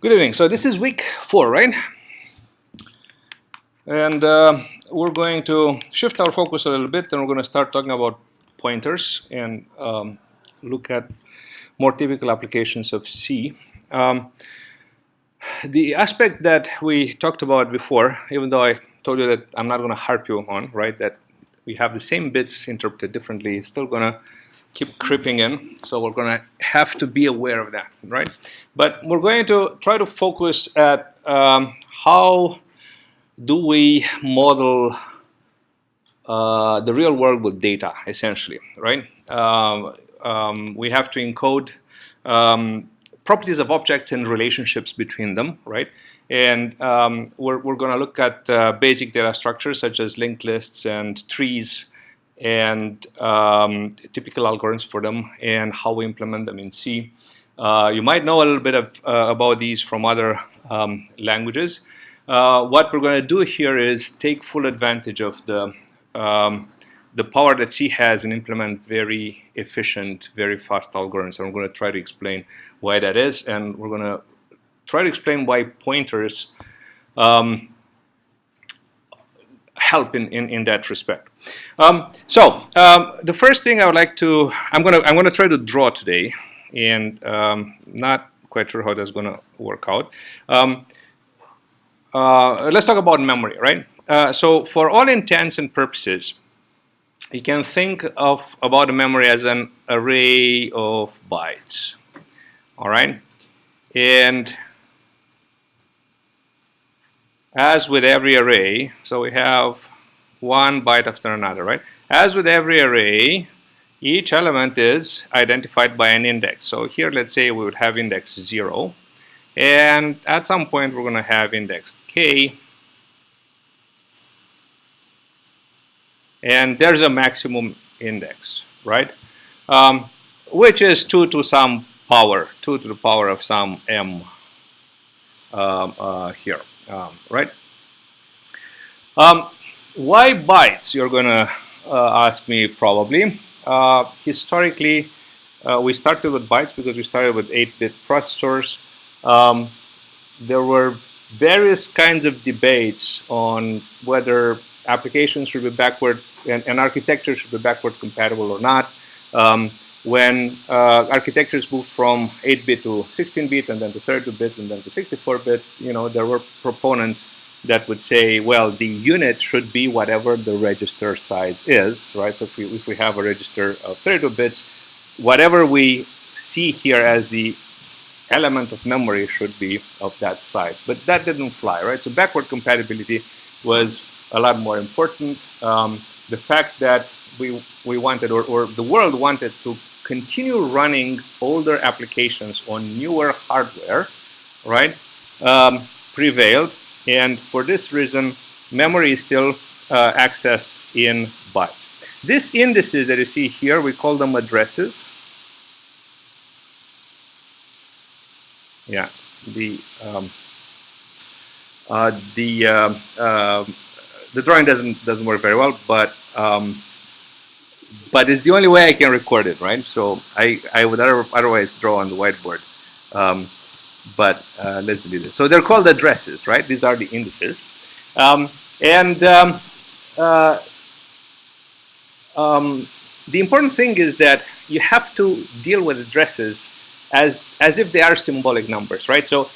Good evening. So this is week 4, right? And we're going to shift our focus a little bit, and we're going to start talking about pointers and look at more typical applications of C. The aspect that we talked about before, even though I told you that I'm not going to harp you on, right, that we have the same bits interpreted differently, it's still going to keep creeping in, so we're going to have to be aware of that, right? But we're going to try to focus at how do we model the real world with data, essentially, right? We have to encode properties of objects and relationships between them, right? And we're going to look at basic data structures such as linked lists and trees and typical algorithms for them and how we implement them in C. You might know a little bit about these from other languages. What we're going to do here is take full advantage of the power that C has and implement very efficient, very fast algorithms. And we're going to try to explain why that is, and we're going to try to explain why pointers help in that respect. The first thing I would like to, I'm going to try to draw today, and not quite sure how that's going to work out. Let's talk about memory, right? So for all intents and purposes, you can think about a memory as an array of bytes, all right? And as with every array, so we have one byte after another, right? As with every array, each element is identified by an index. So here, let's say we would have index 0. And at some point, we're going to have index k. And there's a maximum index, right? Which is 2 to some power, 2 to the power of some m here, right? Why bytes, you're going to ask me probably. Historically, we started with bytes because we started with 8-bit processors. There were various kinds of debates on whether applications should be backward and architecture should be backward compatible or not. When architectures moved from 8-bit to 16-bit and then to 32-bit and then to 64-bit, you know, there were proponents that would say, well, the unit should be whatever the register size is, right? So if we have a register of 32 bits, whatever we see here as the element of memory should be of that size. But that didn't fly, right? So backward compatibility was a lot more important. The fact that we wanted, or the world wanted to continue running older applications on newer hardware, right, prevailed. And for this reason, memory is still accessed in bytes. These indices that you see here, we call them addresses. Yeah, the drawing doesn't work very well, but it's the only way I can record it, right? So I would otherwise draw on the whiteboard. But let's delete it. So they're called addresses, right? These are the indices. The important thing is that you have to deal with addresses as if they are symbolic numbers, right? So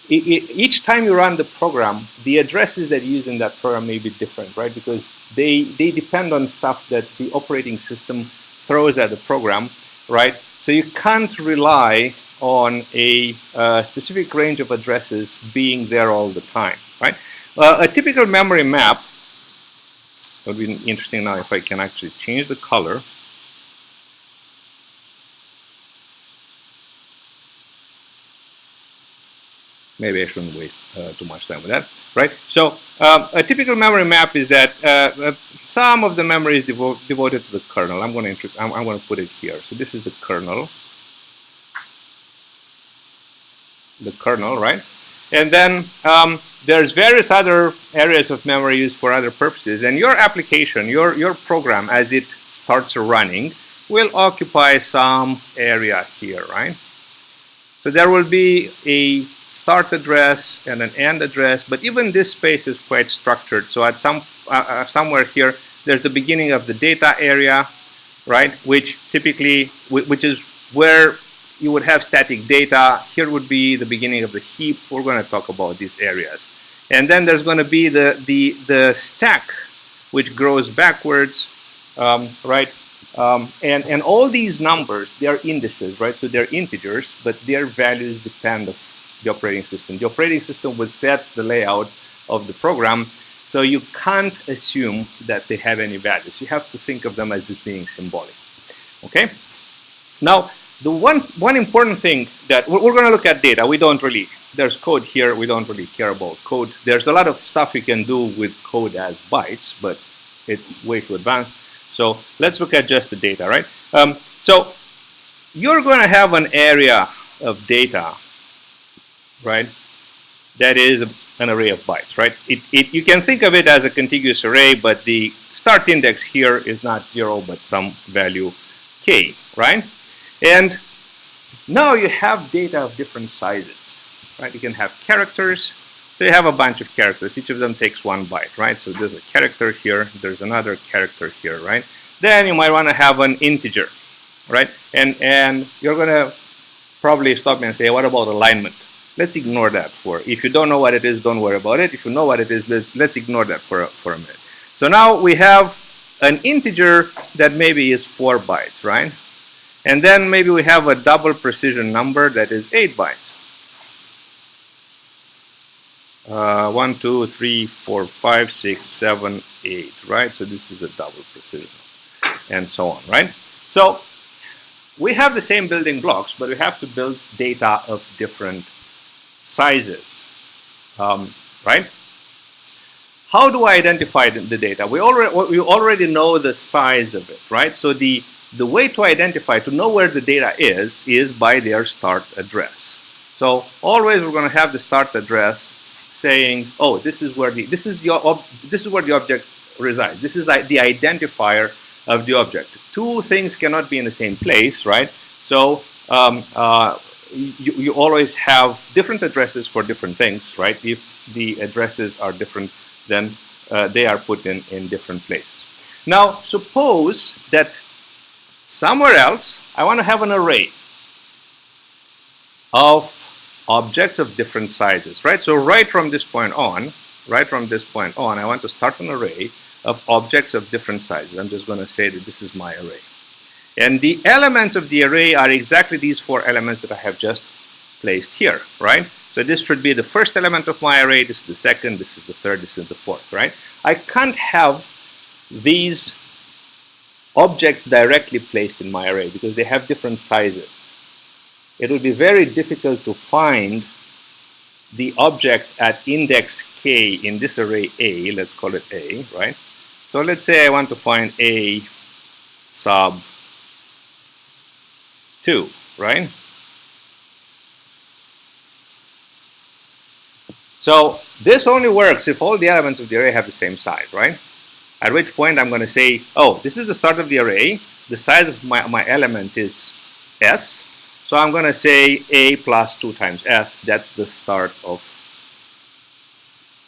each time you run the program, the addresses that you use in that program may be different, right? Because they depend on stuff that the operating system throws at the program, right? So you can't rely on a specific range of addresses being there all the time, right? A typical memory map, it would be interesting now if I can actually change the color. Maybe I shouldn't waste too much time with that, right? So a typical memory map is that some of the memory is devoted to the kernel. I'm going to put it here. So this is the kernel. The kernel, right? And then there's various other areas of memory used for other purposes. And your application, your program, as it starts running, will occupy some area here, right? So there will be a start address and an end address, but even this space is quite structured. So at somewhere here, there's the beginning of the data area, right? Which is where you would have static data. Here would be the beginning of the heap. We're going to talk about these areas. And then there's going to be the stack, which grows backwards, right? And all these numbers, they are indices, right? So they're integers, but their values depend on the operating system. The operating system will set the layout of the program, so you can't assume that they have any values. You have to think of them as just being symbolic. Okay? Now, the one important thing that we're going to look at data. We don't really, there's code here. We don't really care about code. There's a lot of stuff you can do with code as bytes, but it's way too advanced. So let's look at just the data, right? So you're going to have an area of data, right? That is an array of bytes, right? You can think of it as a contiguous array, but the start index here is not 0, but some value k, right? And now you have data of different sizes, right? You can have characters. So you have a bunch of characters. Each of them takes 1 byte, right? So there's a character here. There's another character here, right? Then you might want to have an integer, right? And you're going to probably stop me and say, what about alignment? Let's ignore that if you don't know what it is, don't worry about it. If you know what it is, let's ignore that for a minute. So now we have an integer that maybe is 4 bytes, right? And then maybe we have a double precision number that is 8 bytes. 1, 2, 3, 4, 5, 6, 7, 8, right? So this is a double precision, and so on, right? So we have the same building blocks, but we have to build data of different sizes, right? How do I identify the data? We already know the size of it, right? So the way to identify, to know where the data is by their start address. So always we're going to have the start address saying, oh, this is where the object resides. This is the identifier of the object. Two things cannot be in the same place, right? So you always have different addresses for different things, right? If the addresses are different, then they are put in different places. Now, suppose that somewhere else I want to have an array of objects of different sizes, right? So right from this point on, I want to start an array of objects of different sizes. I'm just going to say that this is my array. And the elements of the array are exactly these 4 elements that I have just placed here, right? So this should be the first element of my array, this is the second, this is the third, this is the fourth, right? I can't have these objects directly placed in my array because they have different sizes. It would be very difficult to find the object at index k in this array A, let's call it A, right? So let's say I want to find A sub 2, right? So this only works if all the elements of the array have the same size, right? At which point I'm going to say, oh, this is the start of the array. The size of my element is S. So I'm going to say A plus 2 times S. That's the start of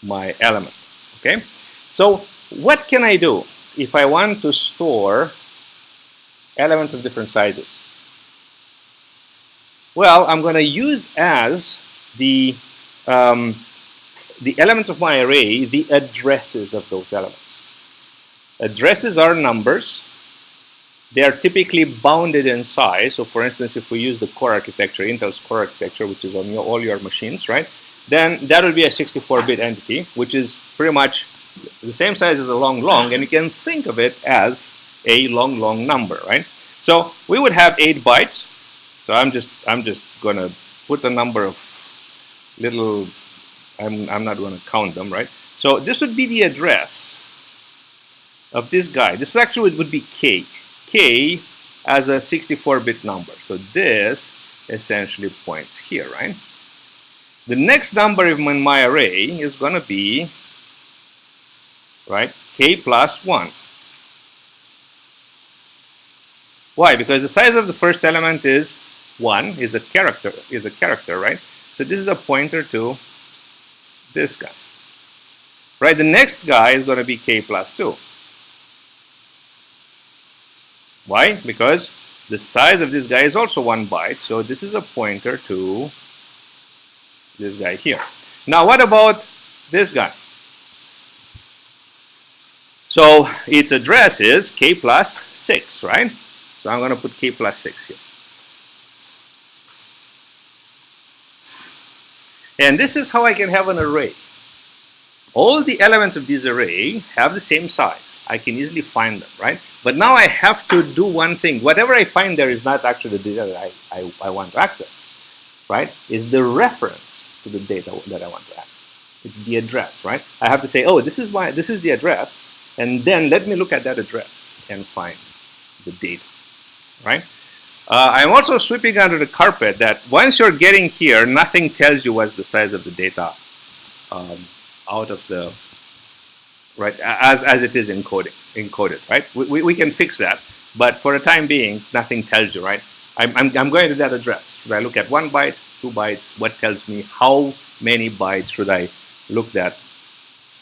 my element. Okay? So what can I do if I want to store elements of different sizes? Well, I'm going to use as the elements of my array the addresses of those elements. Addresses are numbers. They are typically bounded in size. So for instance, if we use the core architecture, Intel's core architecture, which is on all your machines, right? Then that will be a 64-bit entity, which is pretty much the same size as a long, and you can think of it as a long number, right? So we would have 8 bytes. So I'm just going to put a number of little, I'm not going to count them, right? So this would be the address of this guy. This actually would be K. K as a 64-bit number. So this essentially points here, right? The next number in my array is going to be, right, K plus 1. Why? Because the size of the first element is 1 is a character, right? So this is a pointer to this guy, right? The next guy is going to be k plus 2. Why? Because the size of this guy is also 1 byte, so this is a pointer to this guy here. Now what about this guy? So its address is k plus 6, right? So I'm going to put k plus 6 here. And this is how I can have an array. All the elements of this array have the same size. I can easily find them, right? But now I have to do one thing. Whatever I find there is not actually the data that I want to access, right? It's the reference to the data that I want to access. It's the address, right? I have to say, oh, this is the address, and then let me look at that address and find the data, right? I'm also sweeping under the carpet that once you're getting here, nothing tells you what's the size of the data out of the, right, as it is encoded, right? We can fix that, but for the time being, nothing tells you, right? I'm going to that address. Should I look at 1 byte, 2 bytes? What tells me how many bytes should I look at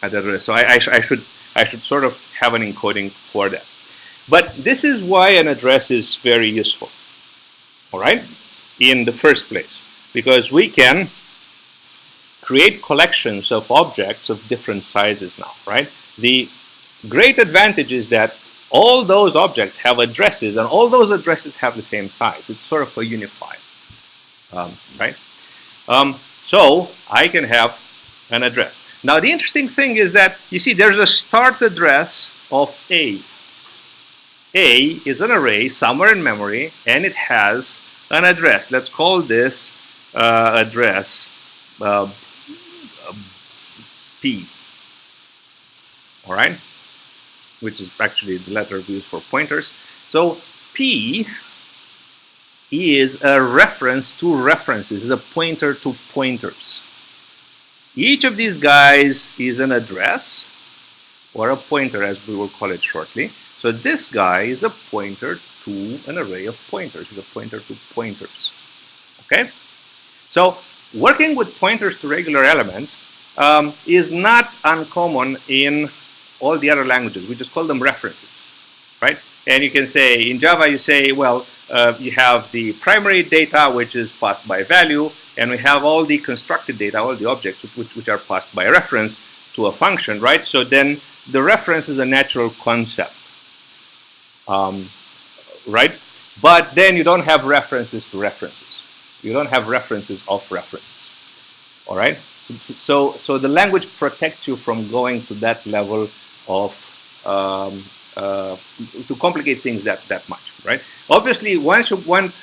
that address? So I should sort of have an encoding for that. But this is why an address is very useful, all right, in the first place, because we can create collections of objects of different sizes now, right? The great advantage is that all those objects have addresses, and all those addresses have the same size. It's sort of a unified, right? So I can have an address. Now the interesting thing is that, you see, there's a start address of A. A is an array somewhere in memory, and it has an address. Let's call this address P, all right, which is actually the letter we use for pointers. So P is a reference to references, is a pointer to pointers. Each of these guys is an address, or a pointer as we will call it shortly. So this guy is a pointer to an array of pointers, is a pointer to pointers, okay? So working with pointers to regular elements is not uncommon in all the other languages. We just call them references, right? And you can say, in Java, you say, well, you have the primary data, which is passed by value, and we have all the constructed data, all the objects, which are passed by reference to a function, right? So then the reference is a natural concept, right? But then you don't have references to references. You don't have references of references, all right? So the language protects you from going to that level of to complicate things that much, right? Obviously, once you went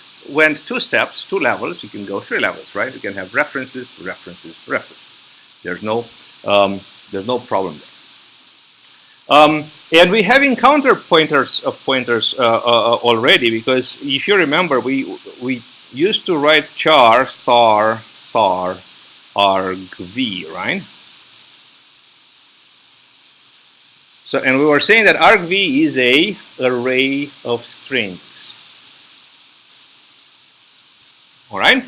2 steps, 2 levels, you can go 3 levels, right? You can have references to references to references. There's no problem there. And we have encountered pointers of pointers already, because if you remember, we used to write char star star argv, right? So, and we were saying that argv is a array of strings. All right.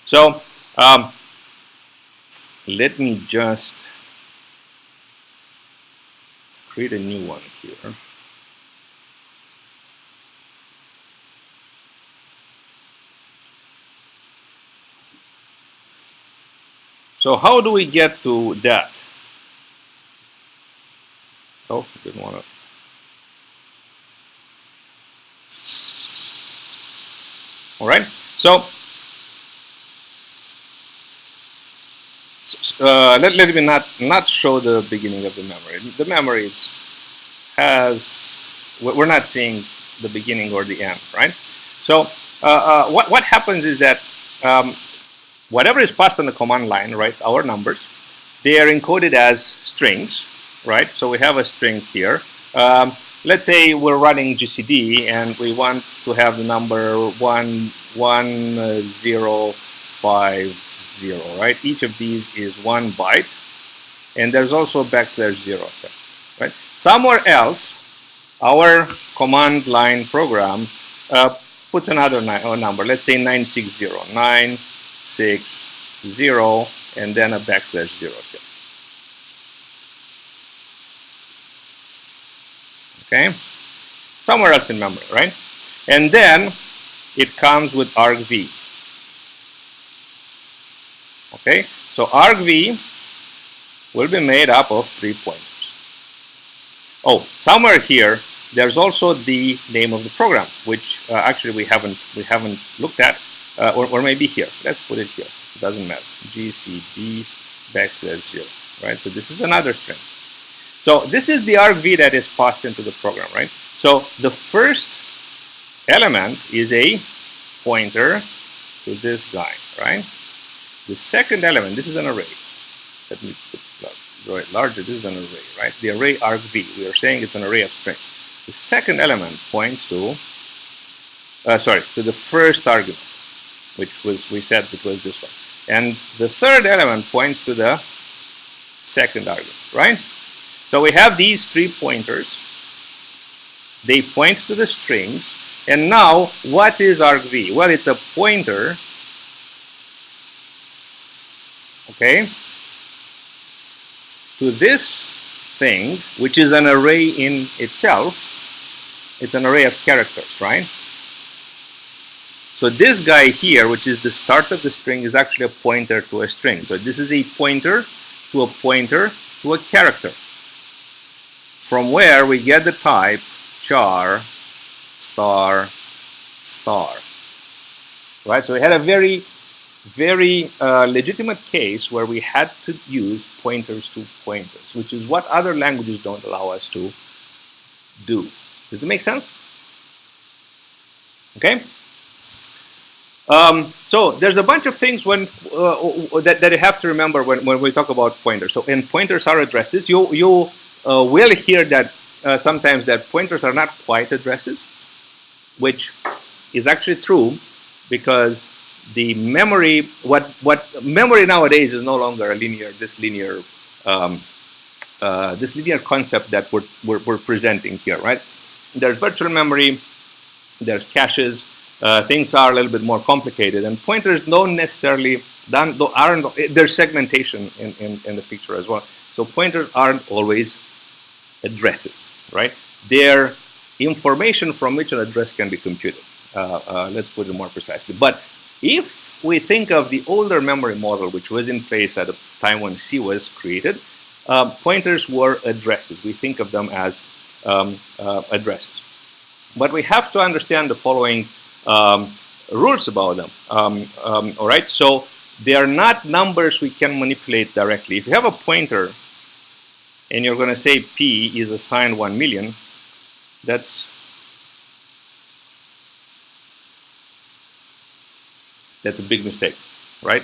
So let me just create a new one here. So how do we get to that? Oh, didn't want to. All right. So let me not show the beginning of the memory. The memory we're not seeing the beginning or the end, right? So what happens is that whatever is passed on the command line, right, our numbers, they are encoded as strings, right? So we have a string here. Let's say we're running GCD and we want to have the number 11050, right? Each of these is 1 byte, and there's also \0 there, right? Somewhere else, our command line program puts another number. Let's say 960, 960, and then a backslash 0 here. Okay, somewhere else in memory, right? And then it comes with argv. Okay, so argv will be made up of 3 pointers. Oh, somewhere here there's also the name of the program, which actually we haven't looked at, or maybe here. Let's put it here. It doesn't matter. GCD backslash 0, right? So this is another string. So this is the argv that is passed into the program, right? So the first element is a pointer to this guy, right? The second element, this is an array. Let me put larger. This is an array, right? The array argv. We are saying it's an array of strings. The second element points to, to the first argument, which was, we said it was this one. And the third element points to the second argument, right? So we have these 3 pointers. They point to the strings. And now, what is argv? Well, it's a pointer, okay, to this thing, which is an array in itself. It's an array of characters, right? So this guy here, which is the start of the string, is actually a pointer to a string. So this is a pointer to a character, from where we get the type char star star, right? So we had a very legitimate case where we had to use pointers to pointers, which is what other languages don't allow us to do. Does that make sense? Okay. So there's a bunch of things that you have to remember when we talk about pointers. So, and pointers are addresses. You will hear that sometimes that pointers are not quite addresses, which is actually true, because the memory, what memory nowadays is no longer a linear concept that we're presenting here, right? There's virtual memory, there's caches. Things are a little bit more complicated, and pointers don't necessarily there's segmentation in the picture as well. So pointers aren't always addresses, right? They're information from which an address can be computed. Let's put it more precisely. But if we think of the older memory model, which was in place at the time when C was created, pointers were addresses. We think of them as addresses. But we have to understand the following rules about them. All right, so they are not numbers we can manipulate directly. If you have a pointer and you're going to say P is assigned 1 million, that's a big mistake, right?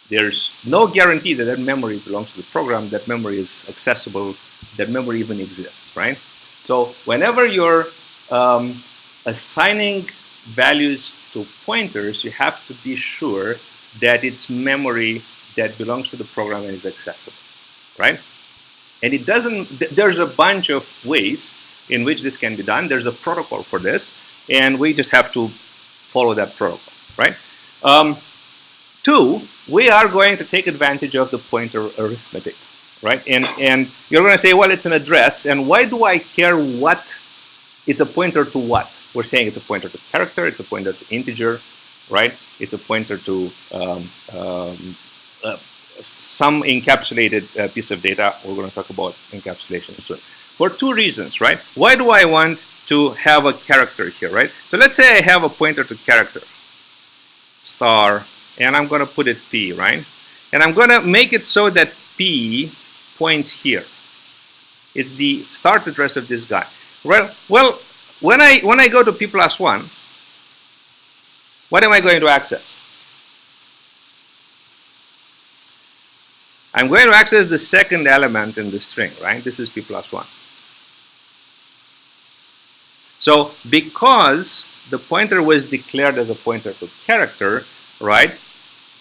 There's no guarantee that that memory belongs to the program, that memory is accessible, that memory even exists, right? So whenever you're assigning values to pointers, you have to be sure that it's memory that belongs to the program and is accessible, right? And it doesn't, there's a bunch of ways in which this can be done. There's a protocol for this, and we just have to follow that protocol, right? 2, we are going to take advantage of the pointer arithmetic, right? And you're going to say, well, it's an address, and why do I care what it's a pointer to what? We're saying it's a pointer to character, it's a pointer to integer, right? It's a pointer to some encapsulated piece of data. We're going to talk about encapsulation soon. For 2 reasons, right? Why do I want to have a character here, right? So let's say I have a pointer to character, star, and I'm going to put it P, right? And I'm going to make it so that P points here. It's the start address of this guy. Well, when I go to P+1, what am I going to access? I'm going to access the second element in the string, right? This is P+1. So because the pointer was declared as a pointer to character, right,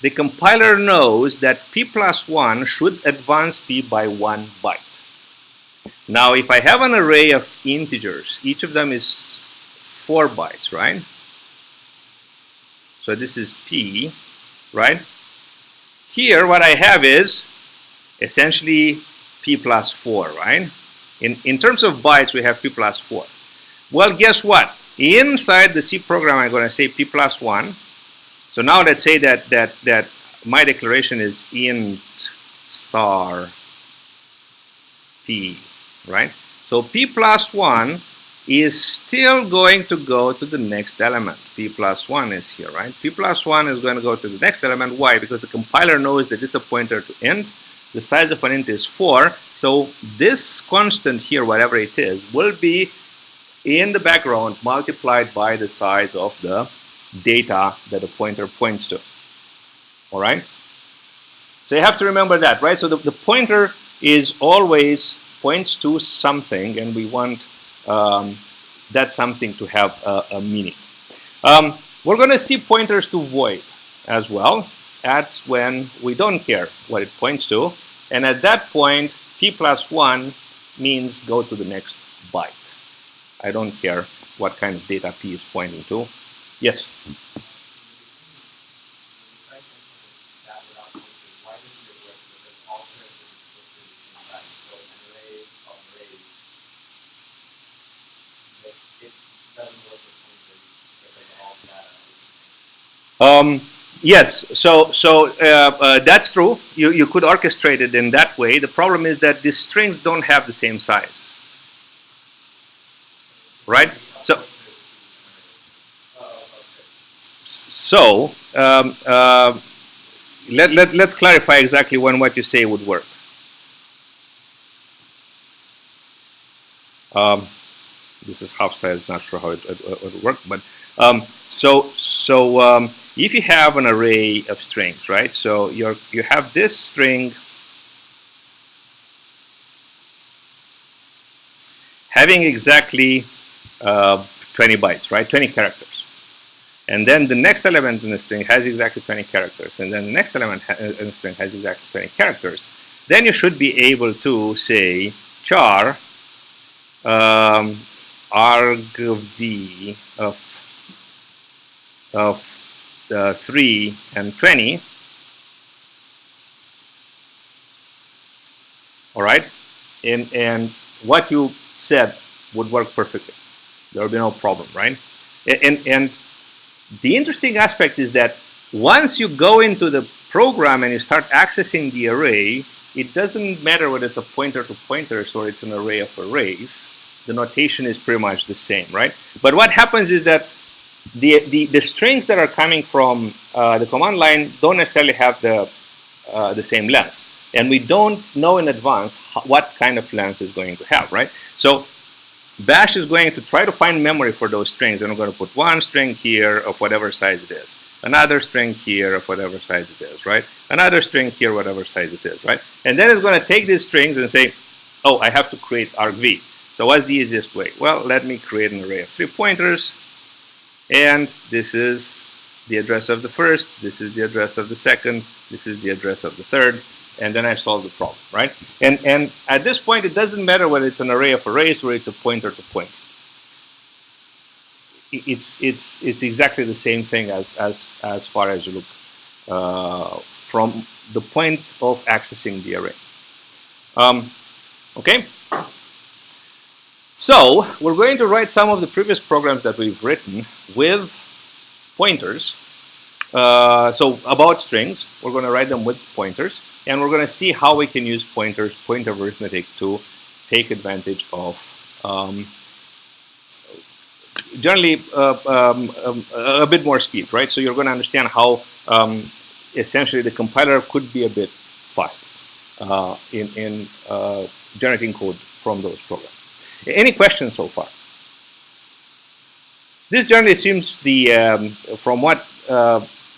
the compiler knows that P+1 should advance P by 1 byte. Now, if I have an array of integers, each of them is 4 bytes, right? So this is P, right? Here, what I have is essentially P plus 4, right? In terms of bytes, we have P plus 4. Well, guess what? Inside the C program, I'm going to say P plus 1. So now let's say that my declaration is int star P, right? So P plus 1 is still going to go to the next element. P plus 1 is here, right? P plus 1 is going to go to the next element. Why? Because the compiler knows that this is a pointer to int. The size of an int is 4. So this constant here, whatever it is, will be in the background multiplied by the size of the data that the pointer points to. All right? So you have to remember that, right? So the pointer is always points to something, and we want that something to have a meaning. We're going to see pointers to void as well. That's when we don't care what it points to. And at that point, P plus 1 means go to the next byte. I don't care what kind of data P is pointing to. Yes? Yes, so that's true. You could orchestrate it in that way. The problem is that these strings don't have the same size, right? So let's clarify exactly when what you say would work. This is half size. Not sure how it would work, but if you have an array of strings, right? So you have this string having exactly 20 bytes, right? 20 characters. And then the next element in the string has exactly 20 characters. And then the next element in the string has exactly 20 characters. Then you should be able to say char argv of 3 and 20. All right? And what you said would work perfectly. There will be no problem, right? And the interesting aspect is that once you go into the program and you start accessing the array, it doesn't matter whether it's a pointer to pointers or it's an array of arrays. The notation is pretty much the same, right? But what happens is that the strings that are coming from the command line don't necessarily have the same length. And we don't know in advance what kind of length it's going to have, right? So Bash is going to try to find memory for those strings, and I'm going to put one string here of whatever size it is, another string here of whatever size it is, right? Another string here, whatever size it is, right? And then it's going to take these strings and say, oh, I have to create argv. So what's the easiest way? Well, let me create an array of 3 pointers, and this is the address of the first, this is the address of the second, this is the address of the third, and then I solve the problem, right? And at this point, it doesn't matter whether it's an array of arrays or it's a pointer to pointer. It's exactly the same thing as far as you look from the point of accessing the array. Okay. So we're going to write some of the previous programs that we've written with pointers. So about strings, we're going to write them with pointers, and we're going to see how we can use pointer arithmetic to take advantage of generally a bit more speed, right? So you're going to understand how essentially the compiler could be a bit faster in generating code from those programs. Any questions so far? This generally seems from what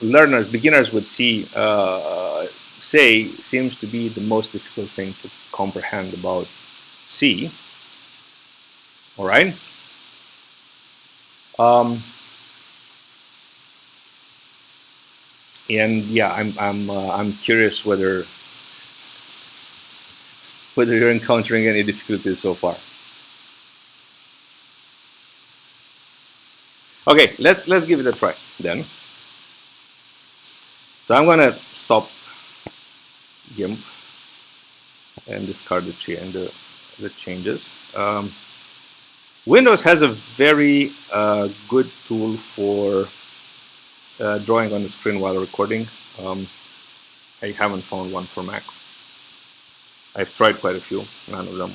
beginners would say, seems to be the most difficult thing to comprehend about C. All right. And yeah, I'm curious whether you're encountering any difficulties so far. Okay, let's give it a try then. So I'm going to stop GIMP and discard the changes. Windows has a very good tool for drawing on the screen while recording. I haven't found one for Mac. I've tried quite a few, none of them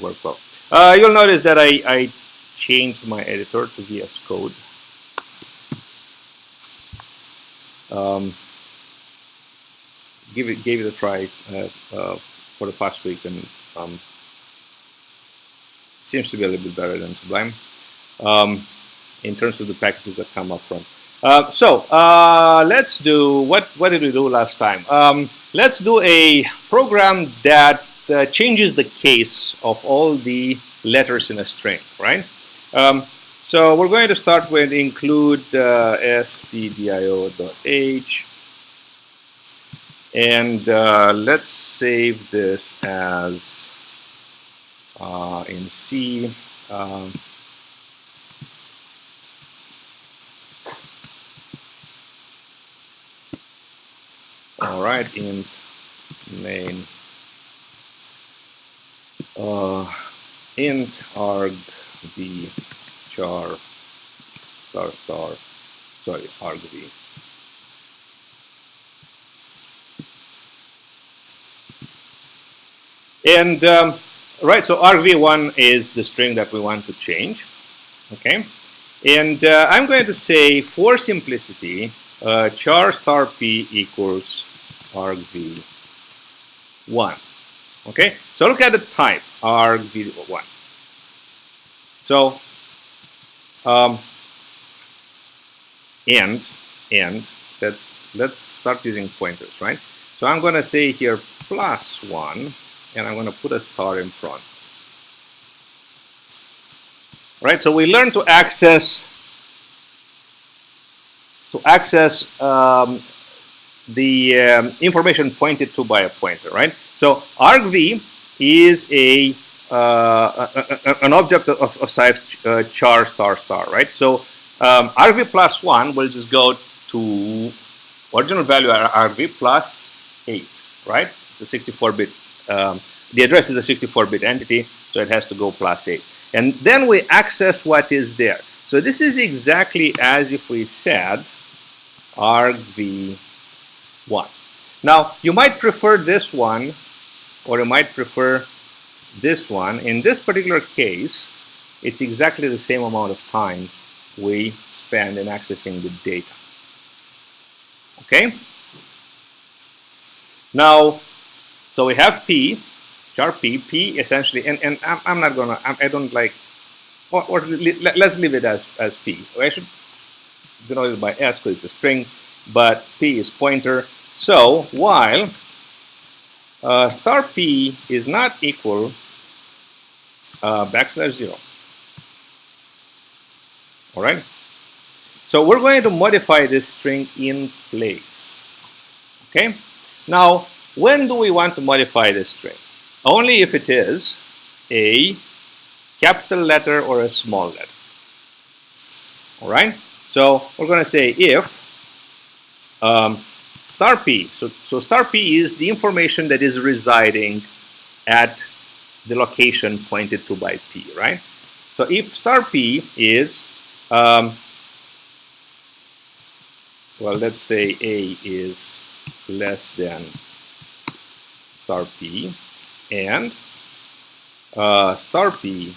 work well. You'll notice that I changed my editor to VS Code. Gave it a try for the past week, and seems to be a little bit better than Sublime in terms of the packages that come up front. So let's do what did we do last time? Let's do a program that changes the case of all the letters in a string, right? So we're going to start with include stdio.h, and let's save this as in C. All right, int main int arg v char star star, sorry, arg v. And right, so argv1 is the string that we want to change. Okay, and I'm going to say, for simplicity, char star p equals argv1. Okay, so look at the type, argv1. So and let's start using pointers, right? So I'm going to say here +1, and I'm going to put a star in front. Right, so we learn to access the information pointed to by a pointer, right? So argv is an object of size char star star, right? So argv +1 will just go to original value argv plus 8, right? It's a 64-bit. The address is a 64-bit entity, so it has to go +8. And then we access what is there. So this is exactly as if we said argv1. Now, you might prefer this one, or you might prefer this one. In this particular case, it's exactly the same amount of time we spend in accessing the data. Okay? Now, so we have p, char p essentially, and I'm not gonna, I don't like, or let's leave it as p. I should denote it by s because it's a string, but p is pointer. So while star p is not equal \0. All right. So we're going to modify this string in place. Okay. Now, when do we want to modify this string? Only if it is a capital letter or a small letter. All right. So we're going to say if star p. So star p is the information that is residing at the location pointed to by p, right? So if star p is well, let's say a is less than star p, and star p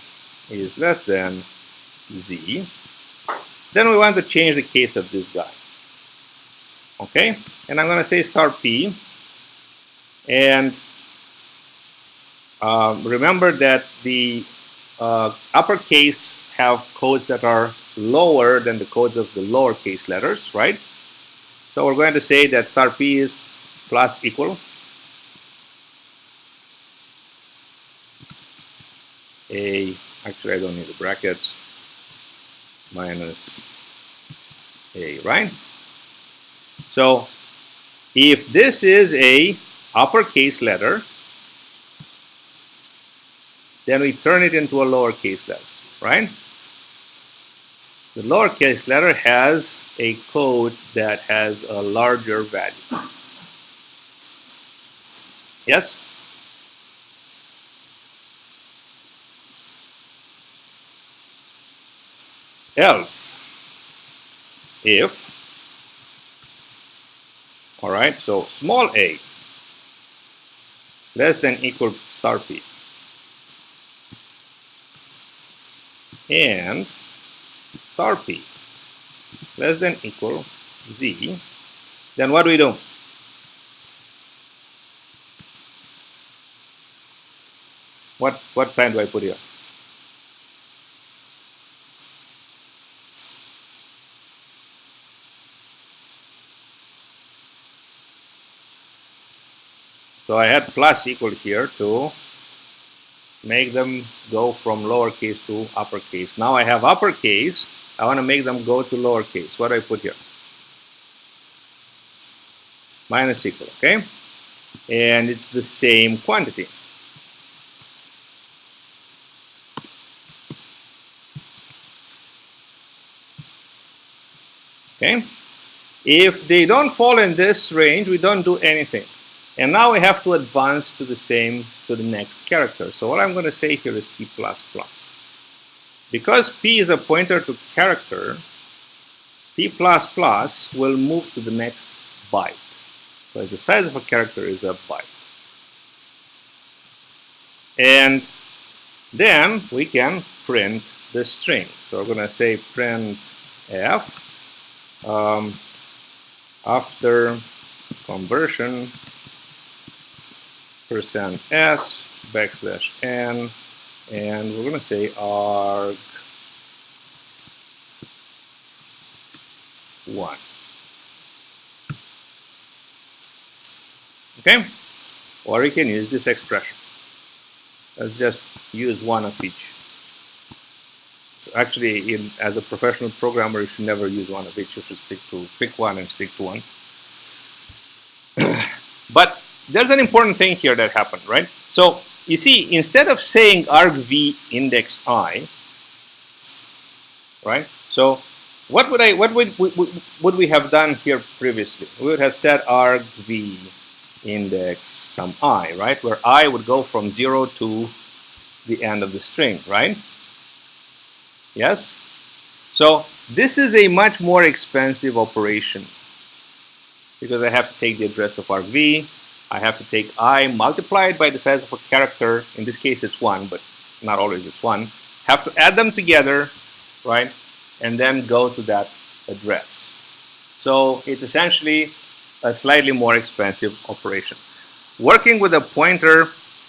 is less than z, then we want to change the case of this guy. Okay, and I'm going to say star p, and remember that the uppercase have codes that are lower than the codes of the lowercase letters, right? So we're going to say that star p is plus equal a, actually I don't need the brackets, minus a, right? So if this is a uppercase letter, then we turn it into a lowercase letter, right? The lowercase letter has a code that has a larger value. Yes? Else, if, all right, so small a less than equal star p, and star p less than equal z, then what do we do? What sign do I put here? So I had plus equal here to make them go from lowercase to uppercase. Now I have uppercase. I want to make them go to lowercase. What do I put here? Minus equal, okay? And it's the same quantity. Okay? If they don't fall in this range, we don't do anything. And now we have to advance to the next character. So what I'm going to say here is p++. Because p is a pointer to character, p++ will move to the next byte. Because the size of a character is a byte. And then we can print the string. So we're going to say print f after conversion %s \n, and we're going to say arg1. Okay? Or you can use this expression. Let's just use one of each. So actually, as a professional programmer, you should never use one of each. You should pick one and stick to one. But there's an important thing here that happened, right? So you see, instead of saying argv index I, right? So what would we have done here previously? We would have said argv index some I, right? Where I would go from 0 to the end of the string, right? Yes? So this is a much more expensive operation because I have to take the address of argv. I have to take I, multiply it by the size of a character. In this case, it's 1, but not always it's 1. Have to add them together, right? And then go to that address. So it's essentially a slightly more expensive operation. Working with a pointer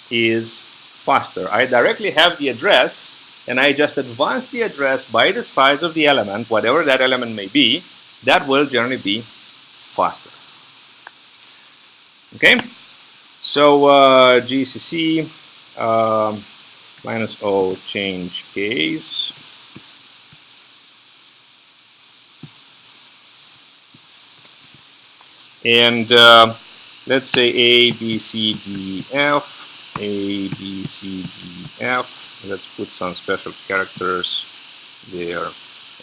is faster. I directly have the address, and I just advance the address by the size of the element, whatever that element may be. That will generally be faster. Okay, so GCC -o change case. And let's say A, B, C, D, F, A, B, C, D, F. Let's put some special characters there.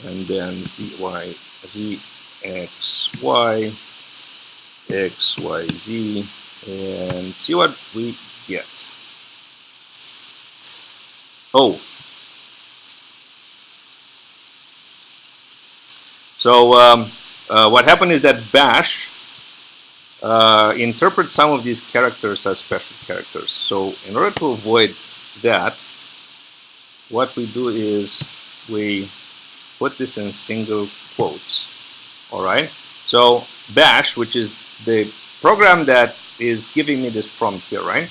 And then Z, Y, Z, X, Y, X, Y, Z, and see what we get. Oh. So what happened is that bash interprets some of these characters as special characters. So in order to avoid that, what we do is we put this in single quotes. All right. So bash, which is the program that is giving me this prompt here, right?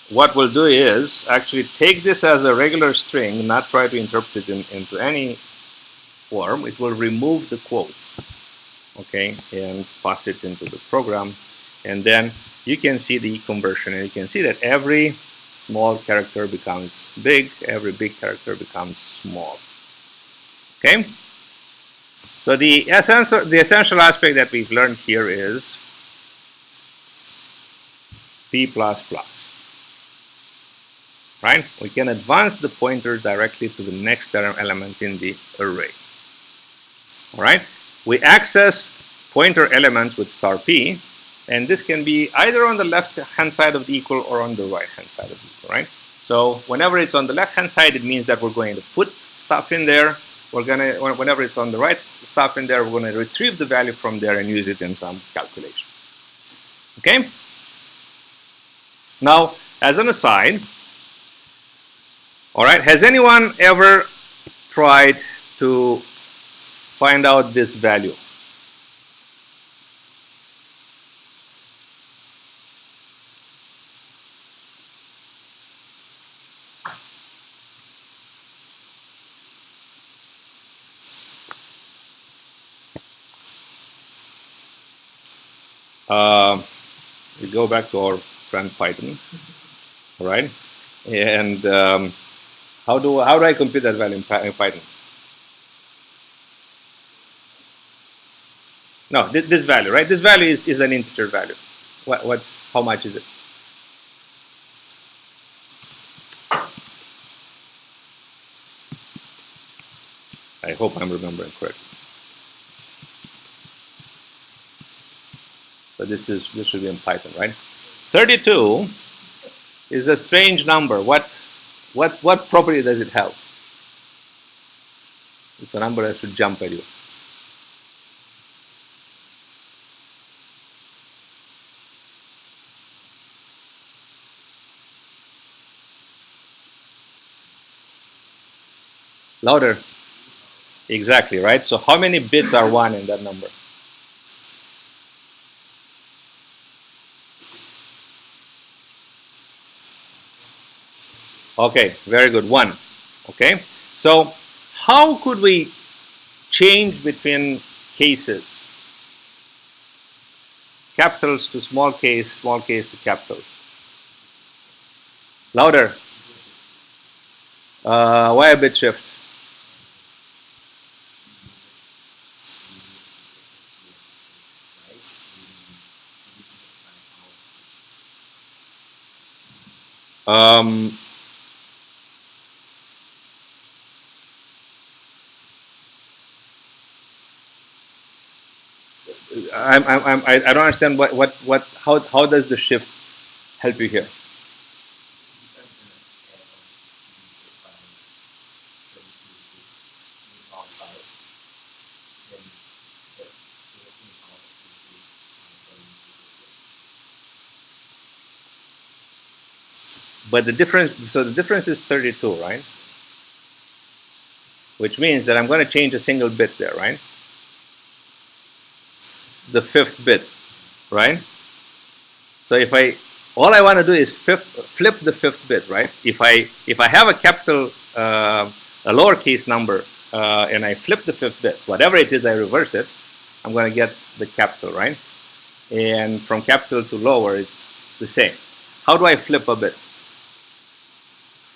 What we'll do is actually take this as a regular string, not try to interpret it into any form. It will remove the quotes, okay, and pass it into the program. And then you can see the conversion, and you can see that every small character becomes big, every big character becomes small. Okay? So the essential aspect that we've learned here is P++. right? We can advance the pointer directly to the next element in the array. All right? We access pointer elements with star p, and this can be either on the left-hand side of the equal or on the right-hand side of the equal, right? So whenever it's on the left-hand side, it means that we're going to put stuff in there. Whenever it's on the right stuff in there, we're going to retrieve the value from there and use it in some calculation. Okay? Now, as an aside, all right, has anyone ever tried to find out this value? We go back to our friend Python, all right? And how do I compute that value in Python? No, this value, right? This value is an integer value. How much is it? I hope I'm remembering correctly. So this should be in Python, right? 32 is a strange number. What property does it have? It's a number that should jump at you. Louder. Exactly, right? So how many bits are 1 in that number? Okay, very good. 1. Okay, so how could we change between cases? Capitals to small case to capitals. Louder. Why a bit shift? I don't understand how does the shift help you here? But the difference is 32, right? Which means that I'm going to change a single bit there, right? The 5th bit, right? So all I want to do is flip the 5th bit, right? If I have a capital, a lowercase number, and I flip the 5th bit, whatever it is, I reverse it, I'm going to get the capital, right? And from capital to lower, it's the same. How do I flip a bit?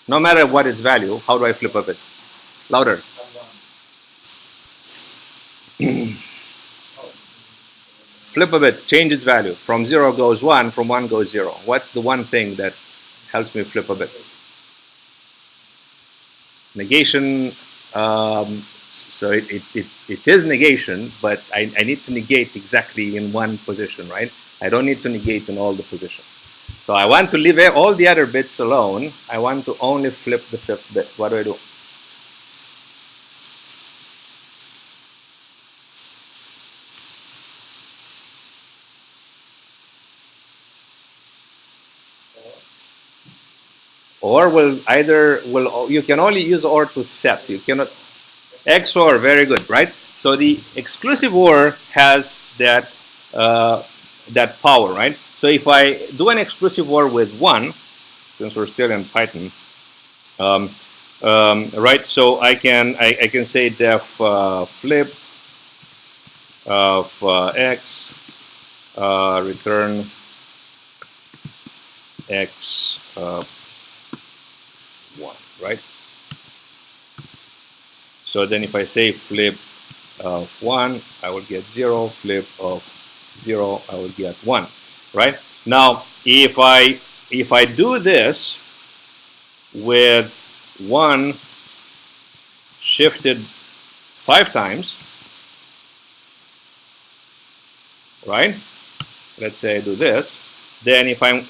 No matter what its value, how do I flip a bit? Louder. Flip a bit, change its value. From 0 goes 1, from 1 goes 0. What's the one thing that helps me flip a bit? Negation. So it is negation, but I need to negate exactly in one position, right? I don't need to negate in all the positions. So I want to leave all the other bits alone. I want to only flip the 5th bit. What do I do? Or you can only use OR to set. You cannot XOR. Very good, right? So the exclusive OR has that power, right? So if I do an exclusive OR with 1, since we're still in Python, right? So I can say def flip of x return x 1, right? So then if I say flip of 1, I will get 0. Flip of 0, I will get 1, right? Now, if I do this, with 1 shifted 5 times, right? Let's say I do this. Then if I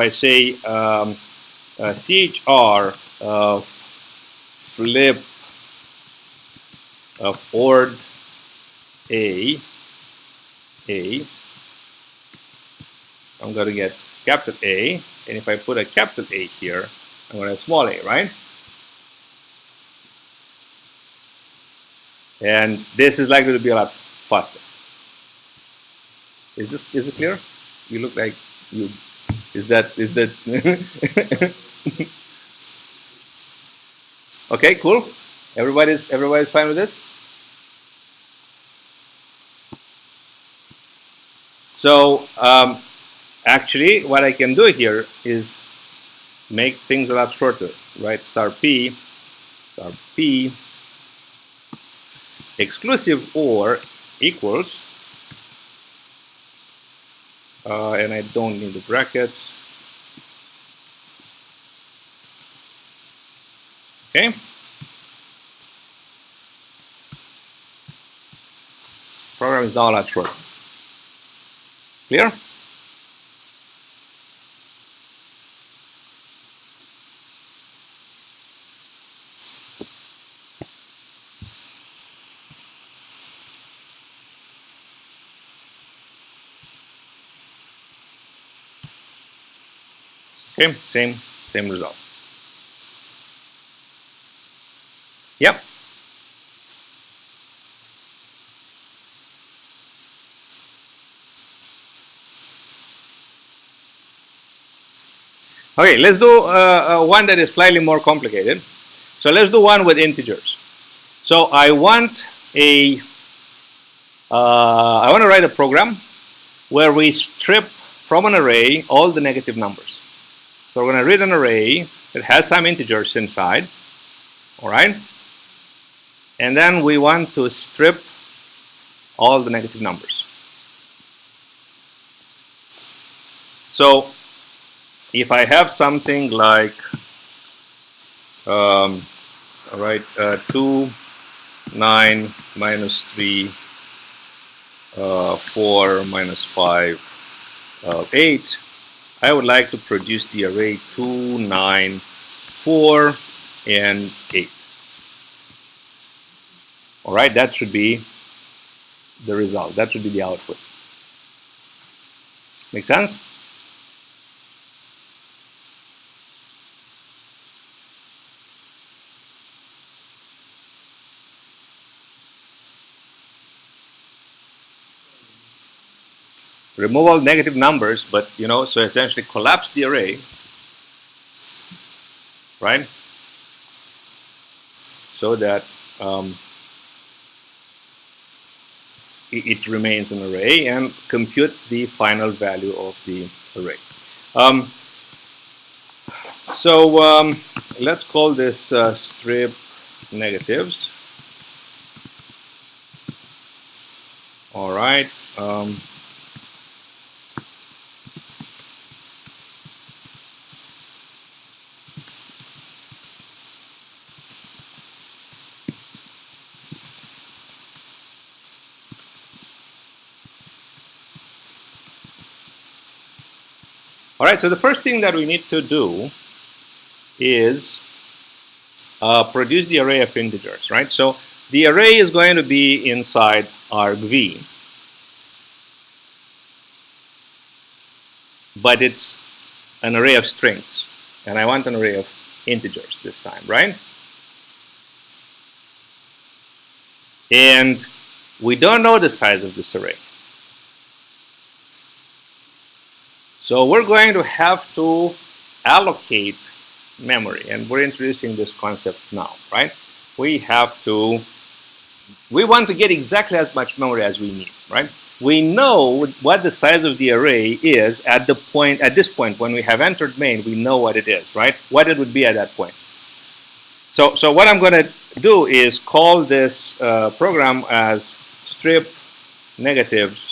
say CHR flip of ord A, I'm going to get capital A, and if I put a capital A here, I'm going to have small a, right? And this is likely to be a lot faster. Is it clear? You look like you. Is that okay? Cool. Everybody's fine with this. So actually, what I can do here is make things a lot shorter, right? Star P, exclusive OR equals, and I don't need the brackets. Okay. Program is now a lot shorter. Clear? Okay, same result. Yep. Okay, let's do one that is slightly more complicated. So let's do one with integers. So I want to write a program where we strip from an array all the negative numbers. So we're going to read an array that has some integers inside, all right? And then we want to strip all the negative numbers. So if I have something like, all right, 2, 9, minus 3, 4, minus 5, 8, I would like to produce the array 2, 9, 4, and 8. All right, that should be the result. That should be the output. Make sense? Remove all negative numbers, but so essentially collapse the array, right? So that it remains an array, and compute the final value of the array. Let's call this strip negatives. All right. All right, so the first thing that we need to do is produce the array of integers, right? So the array is going to be inside argv, but it's an array of strings, and I want an array of integers this time, right? And we don't know the size of this array. So we're going to have to allocate memory, and we're introducing this concept now, right? We want to get exactly as much memory as we need, right? We know what the size of the array is at this point when we have entered main. We know what it is, right? What it would be at that point. So what I'm going to do is call this program as strip negatives.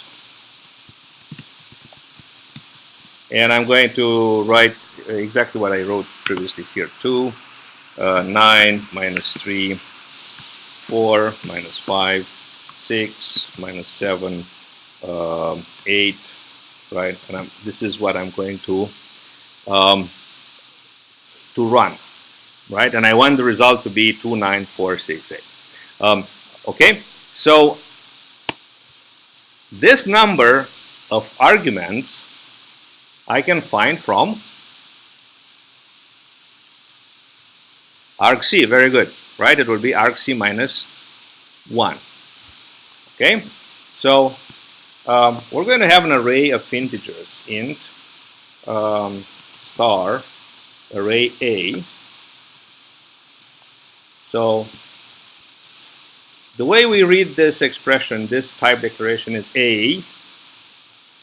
And I'm going to write exactly what I wrote previously here. 2, 9, minus 3, 4, minus 5, 6, minus 7, 8, right? And this is what I'm going to run, right? And I want the result to be 2, 9, 4, 6, 8. Okay, so this number of arguments I can find from argc. Very good, right? It will be argc minus 1. Okay, so we're going to have an array of integers, int star array a. So the way we read this expression, this type declaration, is a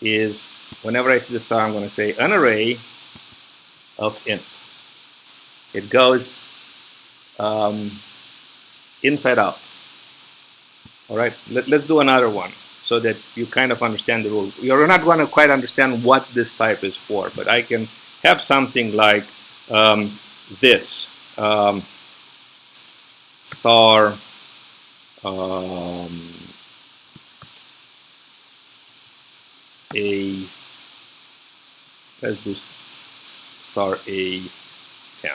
is, whenever I see the star, I'm going to say an array of int. It goes inside out. All right, let's do another one so that you kind of understand the rule. You're not going to quite understand what this type is for, but I can have something like this, star a, let's do star a 10.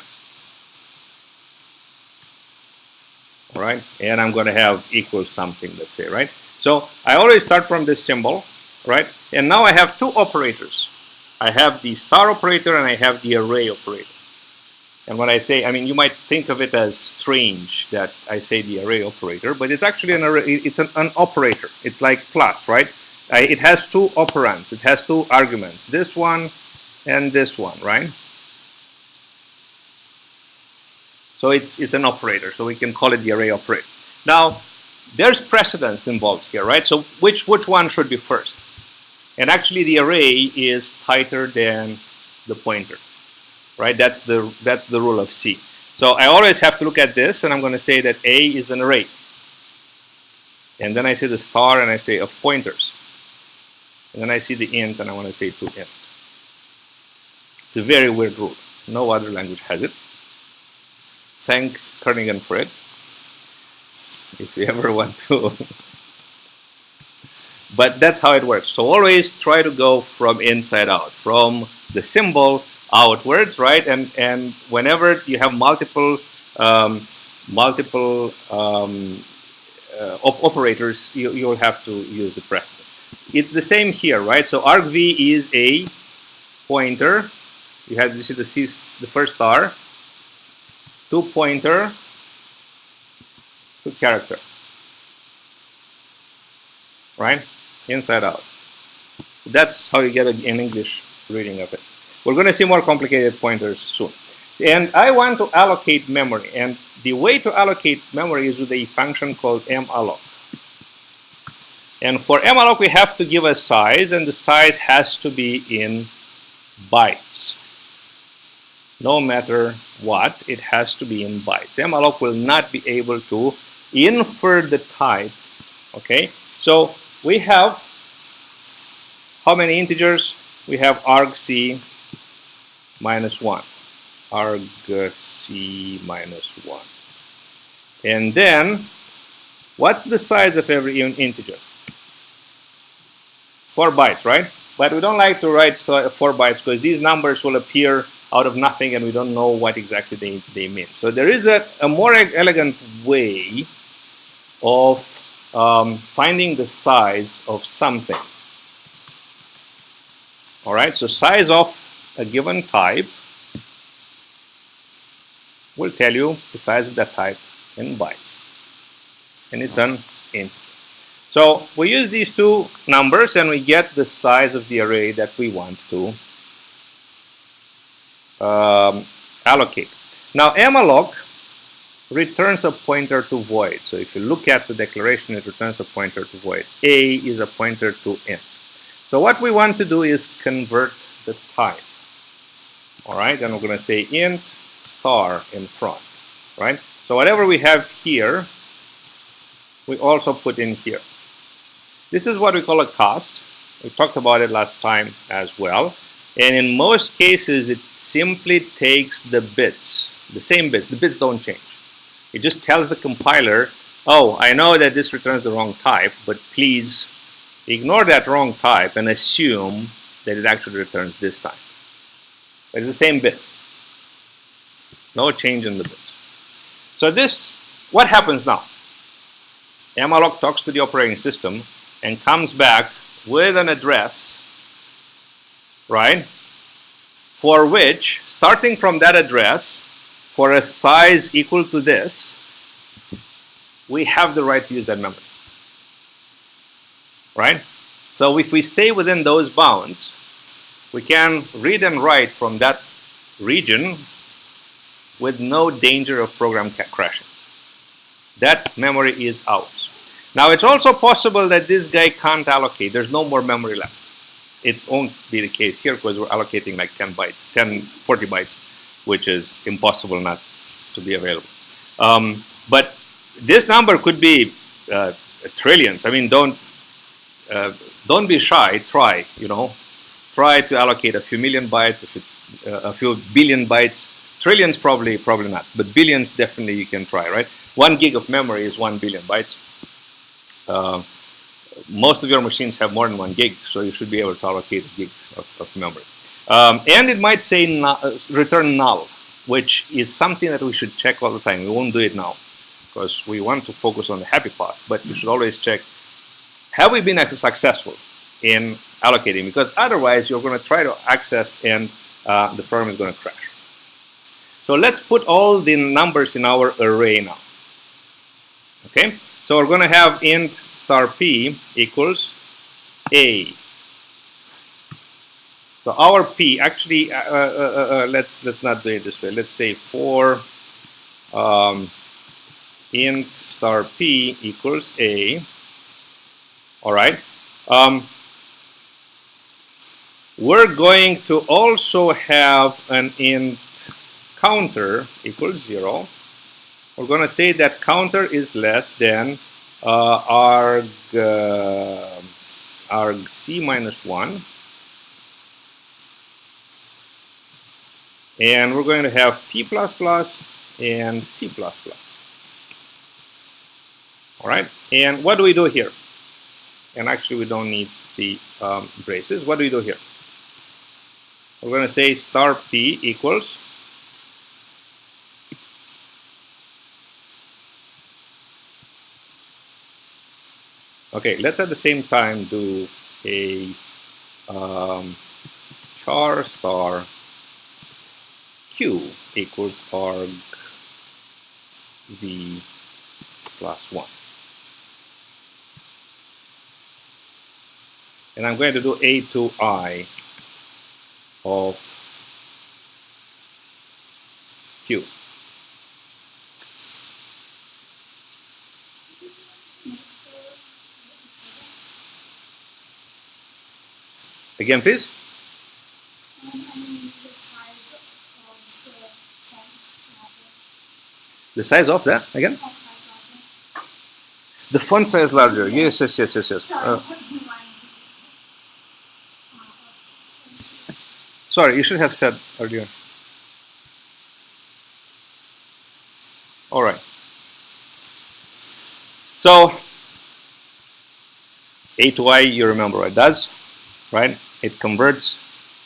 All right, and I'm going to have equals something, let's say, right? So I always start from this symbol, right? And now I have two operators. I have the star operator and I have the array operator. And when I say, I mean, you might think of it as strange that I say the array operator, but it's actually an array. It's an operator. It's like plus, right? It has two operands. It has two arguments. This one and this one, right? So it's an operator. So we can call it the array operator. Now, there's precedence involved here, right? So which one should be first? And actually, the array is tighter than the pointer, right? That's the rule of C. So I always have to look at this, and I'm going to say that A is an array. And then I say the star, and I say of pointers. And then I see the int, and I want to say to int. It's a very weird rule. No other language has it. Thank Kernighan for it, if you ever want to. But that's how it works. So always try to go from inside out, from the symbol outwards, right? And whenever you have multiple operators, you'll have to use the precedence. It's the same here, right? So argv is a pointer. You see the first star, to pointer, to character, right? Inside out. That's how you get an English reading of it. We're going to see more complicated pointers soon. And I want to allocate memory. And the way to allocate memory is with a function called malloc. And for malloc, we have to give a size, and the size has to be in bytes. No matter what, it has to be in bytes. malloc will not be able to infer the type. Okay? So we have how many integers? We have argc minus 1. Argc minus 1. And then, what's the size of every integer? 4 bytes, right? But we don't like to write 4 bytes because these numbers will appear out of nothing and we don't know what exactly they mean. So there is a more elegant way of finding the size of something. All right, so size of a given type will tell you the size of that type in bytes. And it's an integer. So we use these two numbers and we get the size of the array that we want to allocate. Now malloc returns a pointer to void. So if you look at the declaration, it returns a pointer to void. A is a pointer to int. So what we want to do is convert the type. All right, and we're going to say int star in front, right? So whatever we have here, we also put in here. This is what we call a cast. We talked about it last time as well. And in most cases, it simply takes the bits, the same bits. The bits don't change. It just tells the compiler, oh, I know that this returns the wrong type, but please ignore that wrong type and assume that it actually returns this type. But it's the same bits. No change in the bits. So this, what happens now? Malloc talks to the operating system and comes back with an address, right? For which, starting from that address, for a size equal to this, we have the right to use that memory, right? So if we stay within those bounds, we can read and write from that region with no danger of program crashing. That memory is ours. Now, it's also possible that this guy can't allocate. There's no more memory left. It won't be the case here because we're allocating like 10 bytes, 40 bytes, which is impossible not to be available. But this number could be trillions. I mean, don't be shy. Try, try to allocate a few million bytes, a few billion bytes. Trillions probably not, but billions definitely you can try, right? 1 gig of memory is 1 billion bytes. Most of your machines have more than 1 gig, so you should be able to allocate a gig of memory. And it might say return null, which is something that we should check all the time. We won't do it now because we want to focus on the happy path, but you should always check, have we been successful in allocating? Because otherwise you're going to try to access and the program is going to crash. So let's put all the numbers in our array now. Okay, so we're going to have int star p equals a. So our p actually, let's not do it this way. Let's say for int star p equals a. All right. We're going to also have an int counter equals 0. We're going to say that counter is less than arg c minus 1. And we're going to have p++ and c++. All right. And what do we do here? And actually, we don't need the braces. What do we do here? We're going to say star p equals okay, let's at the same time do a char star q equals arg v plus 1. And I'm going to do a to I of q. Again, please. The size of that again? The font size larger. Yes. Sorry, you should have said earlier. All right. So a to I, you remember what it does, right? It converts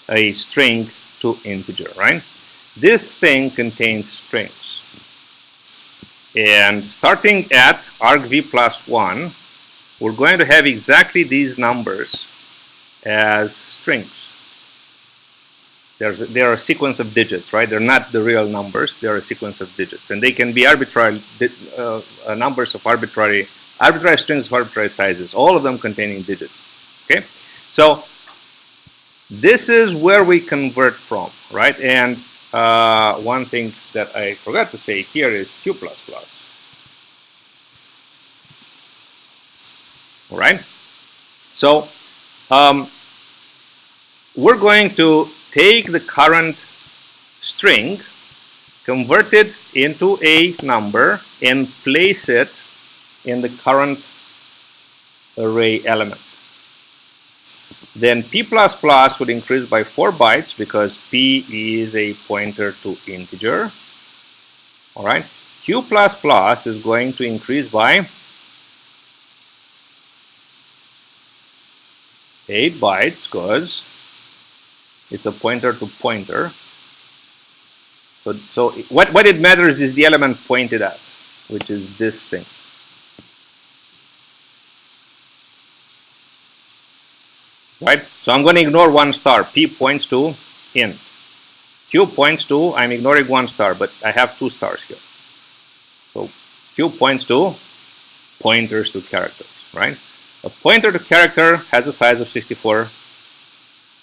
a string to integer, right? This thing contains strings. And starting at argv plus 1, we're going to have exactly these numbers as strings. They're a sequence of digits, right? They're not the real numbers. They're a sequence of digits. And they can be arbitrary numbers of arbitrary strings of arbitrary sizes, all of them containing digits. Okay? So this is where we convert from, right? And one thing that I forgot to say here is q++. All right? So we're going to take the current string, convert it into a number, and place it in the current array element. Then p++ would increase by 4 bytes because p is a pointer to integer. All right. Q++ is going to increase by 8 bytes because it's a pointer to pointer. So what it matters is the element pointed at, which is this thing. Right? So I'm going to ignore 1 star. P points to int. Q points to, I'm ignoring 1 star, but I have 2 stars here. So Q points to pointers to characters, right? A pointer to character has a size of 64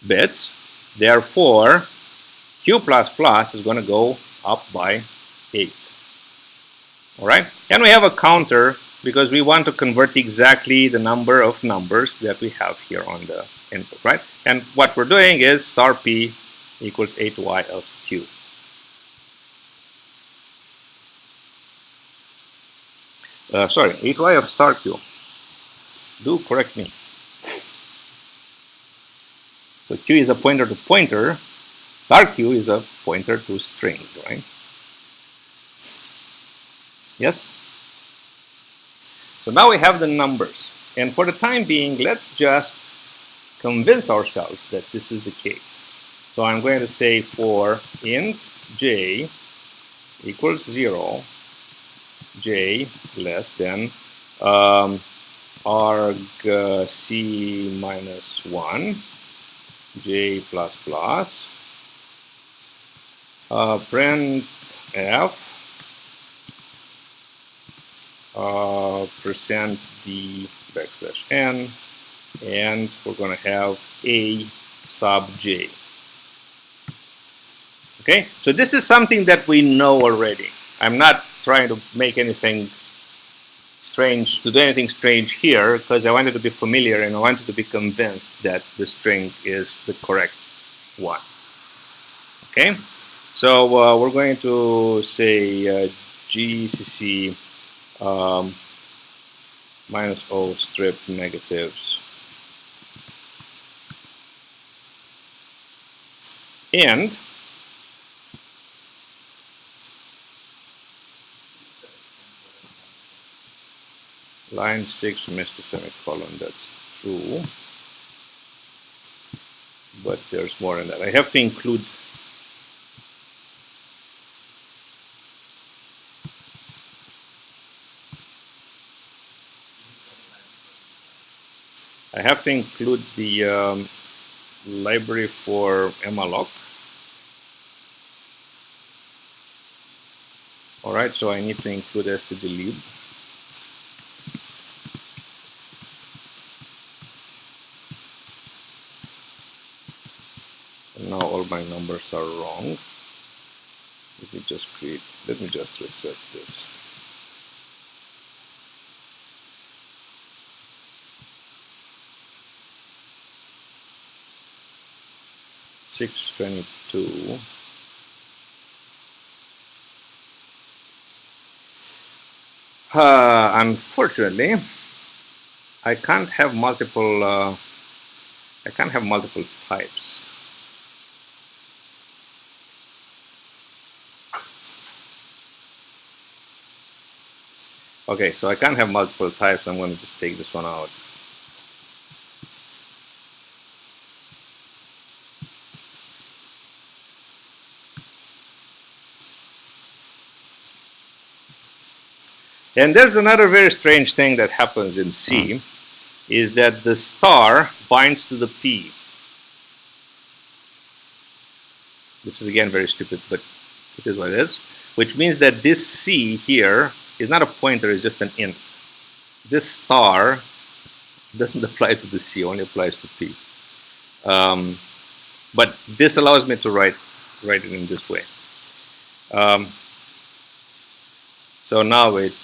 bits. Therefore, Q++ is going to go up by 8. All right? And we have a counter because we want to convert exactly the number of numbers that we have here on the input, right? And what we're doing is star P equals 8y of Q. Sorry, 8y of star Q. Do correct me. So Q is a pointer to pointer. Star Q is a pointer to string, right? Yes? So now we have the numbers. And for the time being, let's just convince ourselves that this is the case. So I'm going to say for int j equals 0, j less than arg c minus 1, j plus plus, print f percent d backslash n, and we're going to have a sub j. Okay, so this is something that we know already. I'm not trying to make anything strange, to do anything strange here, because I wanted to be familiar and I wanted to be convinced that the string is the correct one. Okay, so we're going to say gcc minus o strip negatives and line 6 missed a semicolon. That's true, but there's more in that. I have to include the library for malloc. All right, so I need to include stdlib. And now all my numbers are wrong. Let me just reset this. (622). Unfortunately, I can't have multiple types. Okay, so I can't have multiple types. I'm going to just take this one out. And there's another very strange thing that happens in C, is that the star binds to the P, which is again very stupid, but it is what it is, which means that this C here is not a pointer, it's just an int. This star doesn't apply to the C, only applies to P. But this allows me to write it in this way. So now it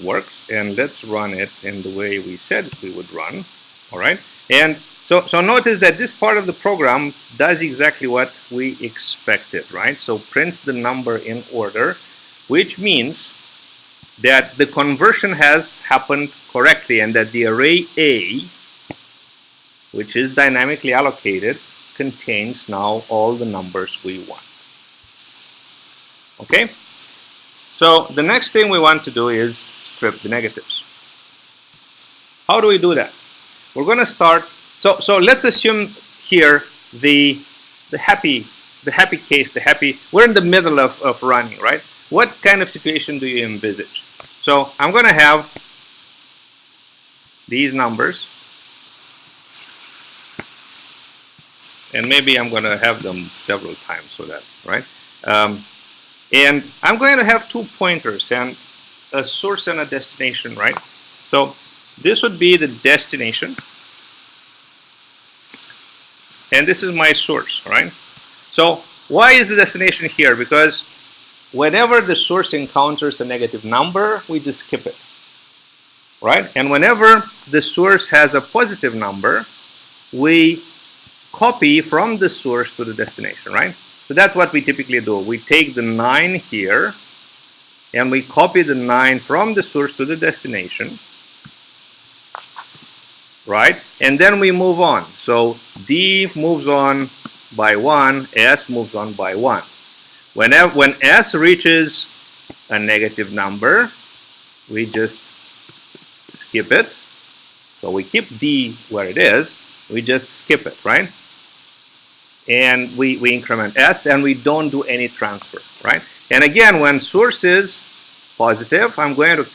works, and let's run it in the way we said we would run. All right, and so notice that this part of the program does exactly what we expected, right? So prints the number in order, which means that the conversion has happened correctly and that the array A which is dynamically allocated, contains now all the numbers we want. Okay? So the next thing we want to do is strip the negatives. How do we do that? We're going to start. So let's assume here the happy case, we're in the middle of running, right? What kind of situation do you envisage? So I'm going to have these numbers, and maybe I'm going to have them several times so that, right? And I'm going to have two pointers and a source and a destination, right? So this would be the destination, and this is my source, right? So why is the destination here? Because whenever the source encounters a negative number, we just skip it, right? And whenever the source has a positive number, we copy from the source to the destination, right? So that's what we typically do. We take the 9 here, and we copy the 9 from the source to the destination, right? And then we move on. So D moves on by 1, S moves on by 1. When S reaches a negative number, we just skip it. So we keep D where it is, we just skip it, right? And we increment S, and we don't do any transfer, right? And again, when source is positive, I'm going to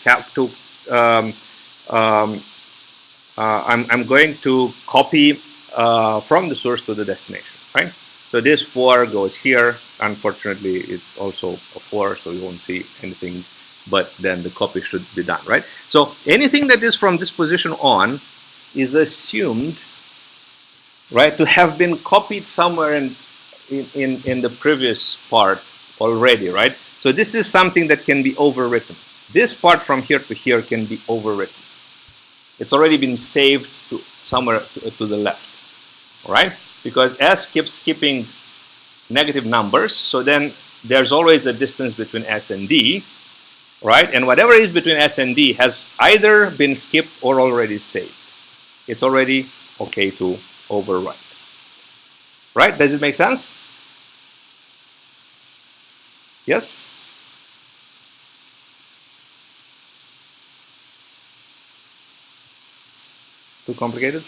I'm going to copy from the source to the destination, right? So this 4 goes here. Unfortunately, it's also a 4, so you won't see anything, but then the copy should be done, right? So anything that is from this position on is assumed, right, to have been copied somewhere in the previous part already, right? So this is something that can be overwritten. This part from here to here can be overwritten. It's already been saved to somewhere to the left, all right? Because S keeps skipping negative numbers, so then there's always a distance between S and D, right? And whatever is between S and D has either been skipped or already saved. It's already okay to overwrite, right? Does it make sense? Yes? Too complicated?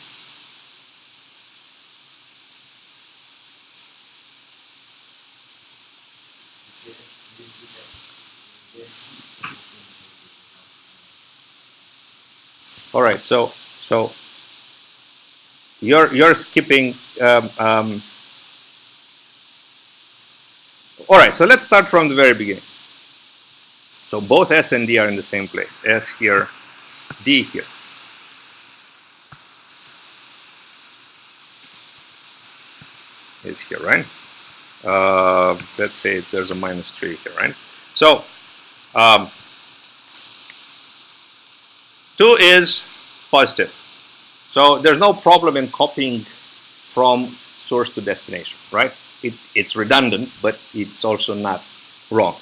All right, so you're skipping. All right, so let's start from the very beginning. So both S and D are in the same place. S here, D here. Is here, right? Let's say there's a -3 here, right? So 2 is positive. So there's no problem in copying from source to destination, right? It's redundant, but it's also not wrong.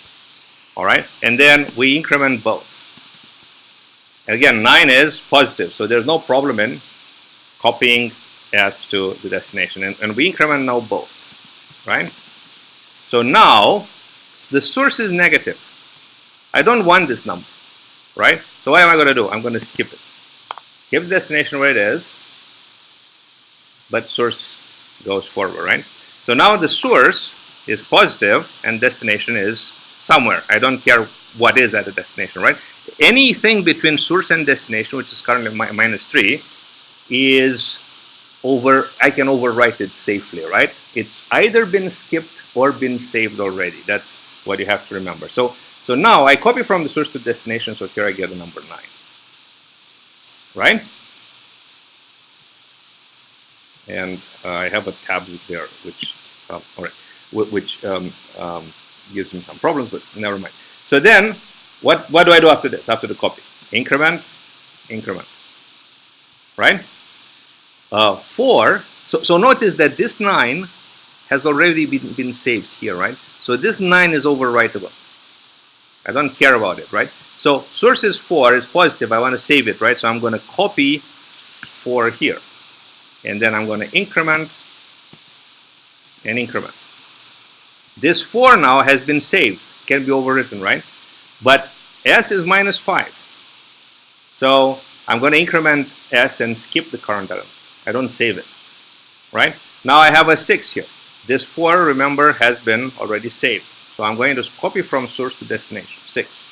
All right? And then we increment both. And again, 9 is positive, so there's no problem in copying S to the destination, and we increment now both, right? So now the source is negative. I don't want this number, right? So what am I going to do? I'm going to skip it. Keep the destination where it is, but source goes forward, right? So now the source is positive and destination is somewhere. I don't care what is at the destination, right? Anything between source and destination, which is currently -3, is I can overwrite it safely, right? It's either been skipped or been saved already. That's what you have to remember. So now I copy from the source to destination, so here I get a number 9, right? And I have a tab there, which all right, which gives me some problems, but never mind. So then, what do I do after this? After the copy, increment, right? 4. So notice that this 9 has already been saved here, right? So this 9 is overwritable. I don't care about it, right? So source is 4, is positive. I want to save it, right? So I'm going to copy 4 here. and then I'm going to increment and increment. This 4 now has been saved, can be overwritten, right? But S is minus 5. So I'm going to increment S and skip the current element. I don't save it, right? Now I have a 6 here. This 4, remember, has been already saved. So I'm going to copy from source to destination, 6.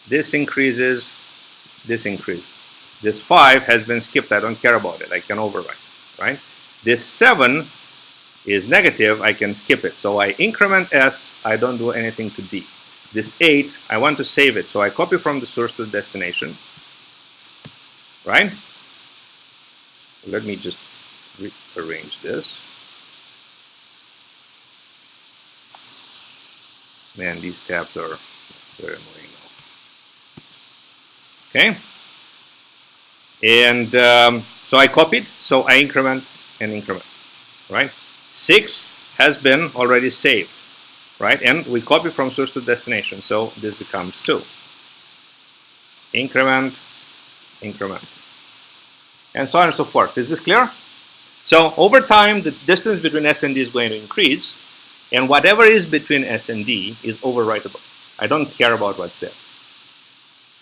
This increases, this increases. This 5 has been skipped, I don't care about it, I can overwrite, right? This 7 is negative, I can skip it. So I increment S, I don't do anything to D. This 8, I want to save it, so I copy from the source to the destination, right? Let me just rearrange this. Man, these tabs are very annoying now. Okay? And so I copied, so I increment and increment, right? 6 has been already saved, right? And we copy from source to destination, so this becomes 2. Increment, increment, and so on and so forth. Is this clear? So over time, the distance between S and D is going to increase, and whatever is between S and D is overwritable. I don't care about what's there.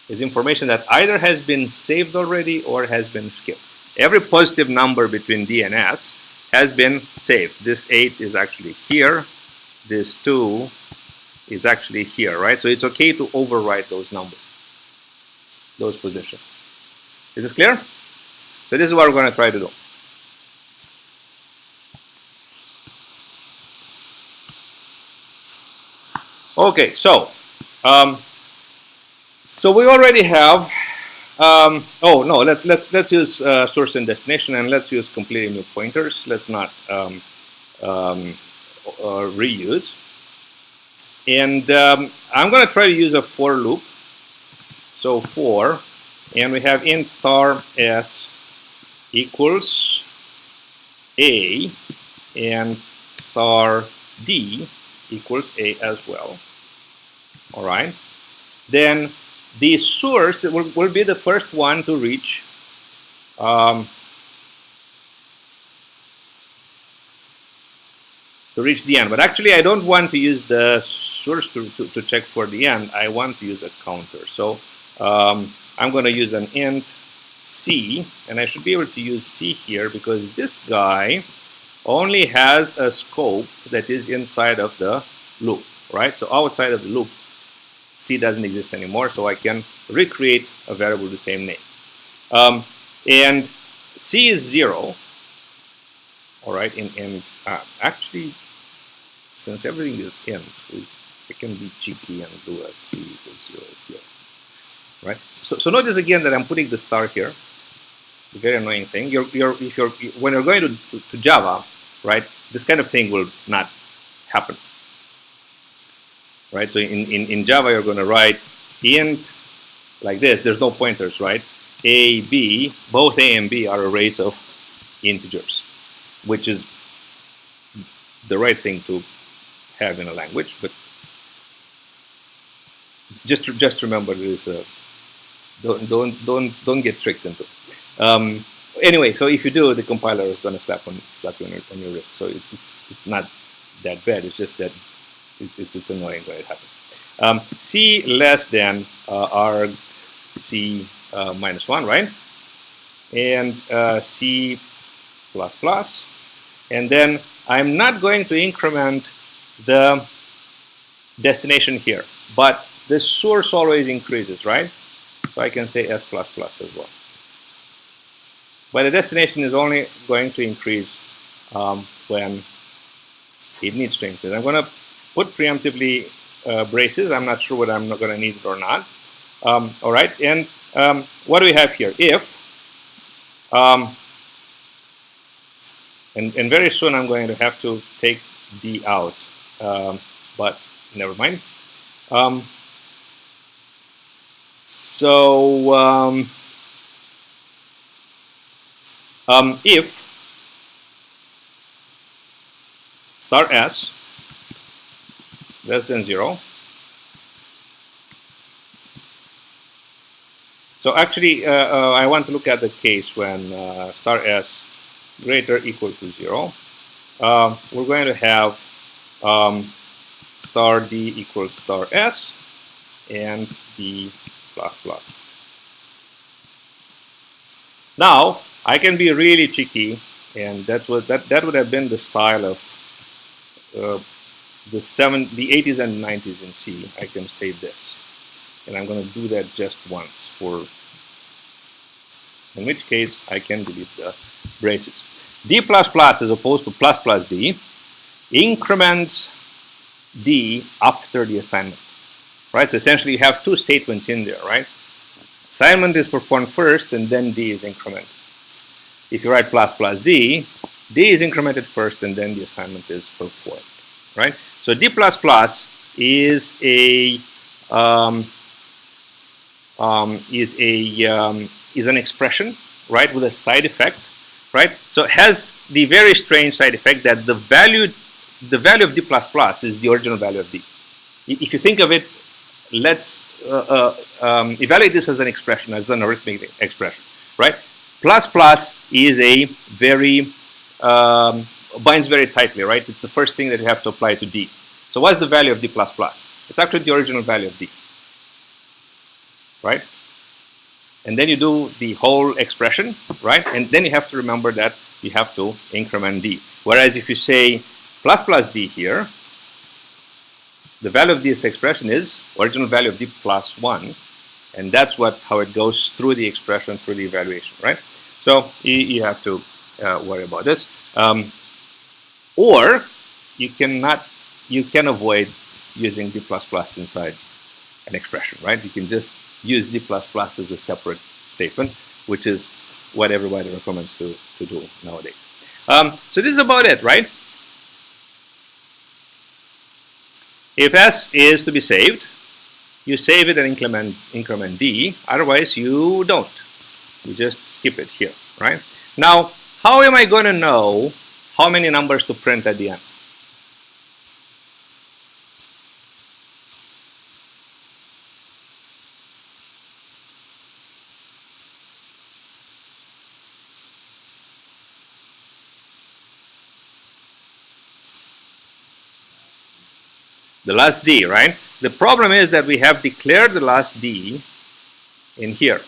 It's information that either has been saved already or has been skipped. Every positive number between D and S has been saved. This 8 is actually here. This 2 is actually here, right? So it's okay to overwrite those numbers, those positions. Is this clear? So this is what we're going to try to do. Okay, so we already have. Oh no, let's use source and destination, and let's use completely new pointers. Let's not reuse. And I'm going to try to use a for loop. So for, and we have int star s equals a, and star d equals a as well. All right. Then the source will be the first one to reach the end. But actually, I don't want to use the source to check for the end. I want to use a counter. So I'm going to use an int c, and I should be able to use c here because this guy only has a scope that is inside of the loop, right? So outside of the loop, C doesn't exist anymore, so I can recreate a variable with the same name. And C is 0, all right, and actually, since everything is int, we can be cheeky and do a C equals 0 here, right? So notice again that I'm putting the star here, a very annoying thing. When you're going to Java, right, this kind of thing will not happen. Right, so in Java you're going to write int like this. There's no pointers, right? A, B, both A and B are arrays of integers, which is the right thing to have in a language. But just remember this. Don't get tricked into it. Anyway, so if you do, the compiler is going to slap you on your wrist. So it's not that bad. It's just that it's annoying when it happens. C less than arg C minus 1, right? And C plus plus. And then I'm not going to increment the destination here, but the source always increases, right? So I can say S plus plus as well. But the destination is only going to increase when it needs to increase. I'm going to put preemptively braces. I'm not sure whether I'm not going to need it or not. All right, and what do we have here? If, and very soon I'm going to have to take D out, but never mind. If star S less than 0. So actually, I want to look at the case when star S greater equal to 0, we're going to have star D equals star S and D plus plus. Now I can be really cheeky, and that would have been the style of the 80s and 90s in C. I can say this, and I'm going to do that just once, in which case I can delete the braces. D plus plus as opposed to plus plus D increments D after the assignment, right? So essentially you have two statements in there, right? Assignment is performed first and then D is incremented. If you write plus plus D, D is incremented first and then the assignment is performed, right? So D plus plus is an expression, right, with a side effect, right? So it has the very strange side effect that the value of D plus plus is the original value of D. If you think of it, let's evaluate this as an expression, as an arithmetic expression, right? Plus plus is a very binds very tightly, right? It's the first thing that you have to apply to D. So what's the value of D plus plus? It's actually the original value of D, right? And then you do the whole expression, right? And then you have to remember that you have to increment D. Whereas if you say plus plus D here, the value of this expression is original value of D plus 1, and that's how it goes through the expression, through the evaluation, right? So you have to worry about this. Or you can avoid using D plus plus inside an expression, right? You can just use D plus plus as a separate statement, which is what everybody recommends to do nowadays. So this is about it, right? If S is to be saved, you save it and increment D. Otherwise, you don't. You just skip it here, right? Now, how am I going to know how many numbers to print at the end? The last D, right? The problem is that we have declared the last D in here,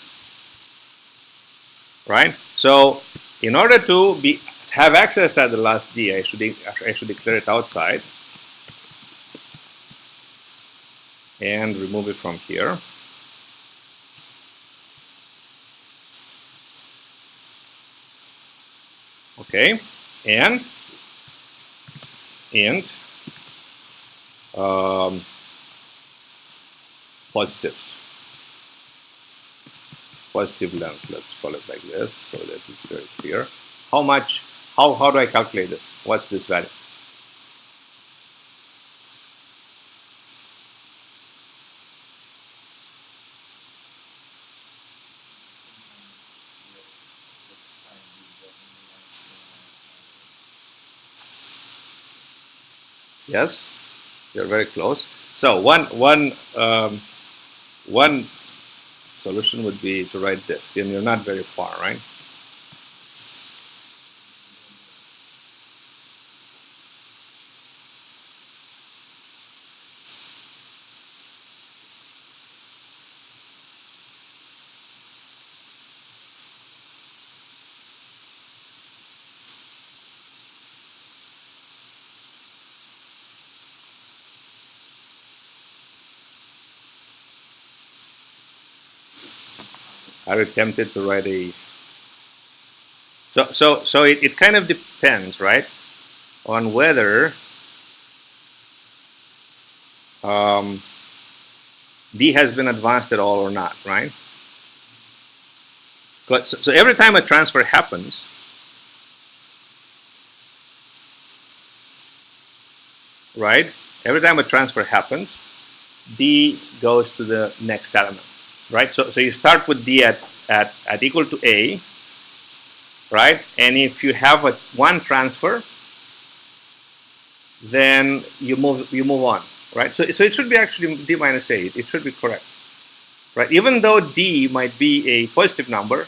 right? So in order to have access to the last D, I should declare it outside and remove it from here. Okay, and positive length, let's call it like this so that it's very clear. How do I calculate this? What's this value? Yes, you're very close. So one solution would be to write this, and you're not very far, right? I was tempted to write a. So it kind of depends, right, on whether D has been advanced at all or not, right? But so every time a transfer happens, right? Every time a transfer happens, D goes to the next element, right? So you start with D at equal to A, right? And if you have one transfer, then you move on, right? So it should be actually D minus A. It should be correct, right? Even though D might be a positive number,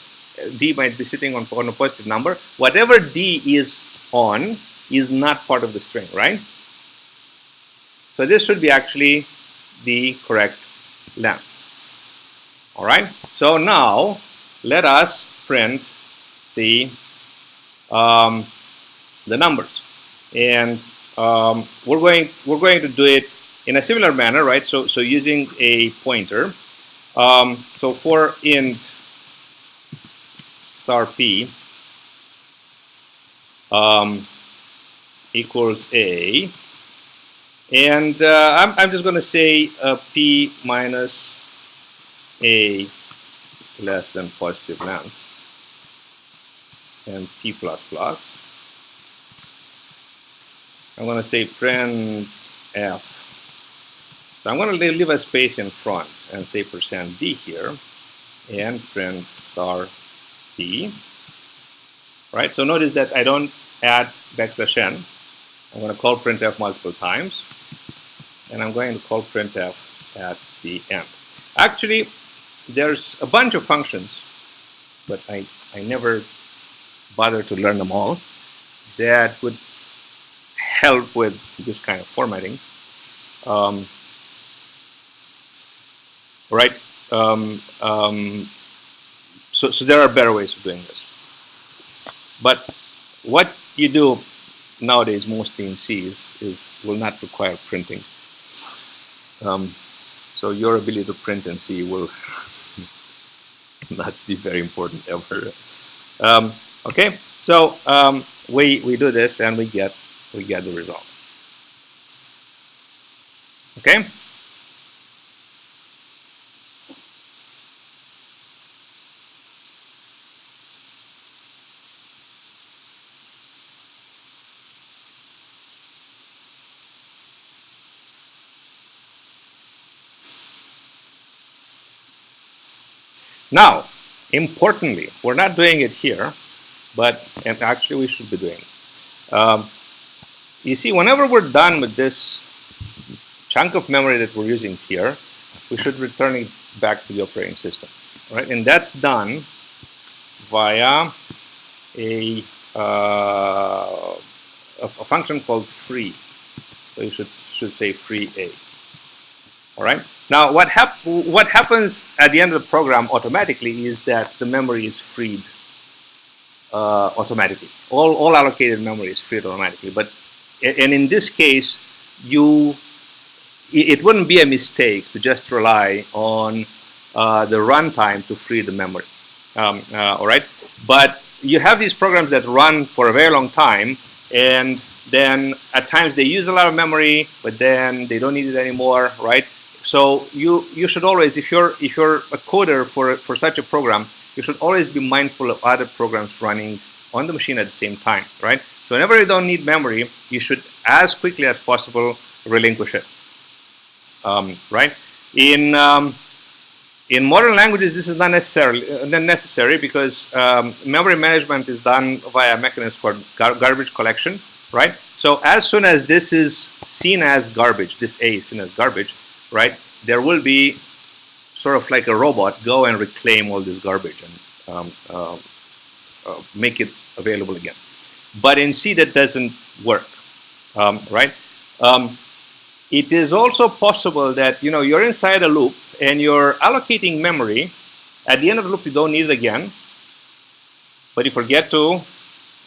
D might be sitting on a positive number. Whatever D is on is not part of the string, right? So this should be actually the correct length. All right. So now let us print the numbers, and we're going to do it in a similar manner, right? So using a pointer. So for int star p equals a, and I'm just going to say p minus a less than positive length, and p plus plus. I'm going to say print f. So I'm going to leave a space in front and say %d here, and print star p. Right. So notice that I don't add \n. I'm going to call printf multiple times, and I'm going to call printf at the end. Actually, there's a bunch of functions, but I never bother to learn them all, that would help with this kind of formatting. Right? So there are better ways of doing this. But what you do nowadays, mostly in C, will not require printing. So your ability to print in C will not be very important ever. Okay, so we do this and we get the result. Okay. Now, importantly, we're not doing it here, and actually we should be doing it. You see, whenever we're done with this chunk of memory that we're using here, we should return it back to the operating system, right? And that's done via a function called free. So you should say free a. All right. Now, what happens at the end of the program automatically is that the memory is freed automatically. All allocated memory is freed automatically. And in this case, it wouldn't be a mistake to just rely on the runtime to free the memory. All right. But you have these programs that run for a very long time, and then at times they use a lot of memory, but then they don't need it anymore, right? So you should always, if you're a coder for such a program, you should always be mindful of other programs running on the machine at the same time, right? So whenever you don't need memory, you should, as quickly as possible, relinquish it, right? In modern languages, this is not necessary because memory management is done via a mechanism called garbage collection, right? So as soon as this is seen as garbage, this A is seen as garbage, right? There will be sort of like a robot go and reclaim all this garbage and make it available again. But in C, that doesn't work, right? It is also possible that you're inside a loop and you're allocating memory. At the end of the loop, you don't need it again, but you forget to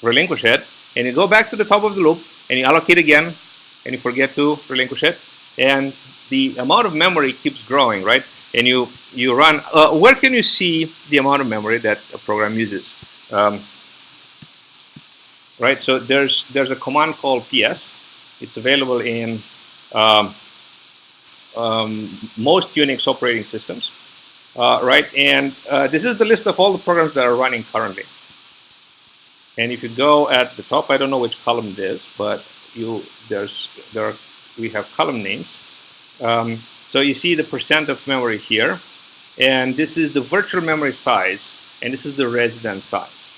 relinquish it, and you go back to the top of the loop and you allocate again, and you forget to relinquish it, and the amount of memory keeps growing, right? And you run. Where can you see the amount of memory that a program uses? Right. So there's a command called ps. It's available in most Unix operating systems, right? And this is the list of all the programs that are running currently. And if you go at the top, I don't know which column it is, but we have column names. So you see the % of memory here, and this is the virtual memory size, and this is the resident size.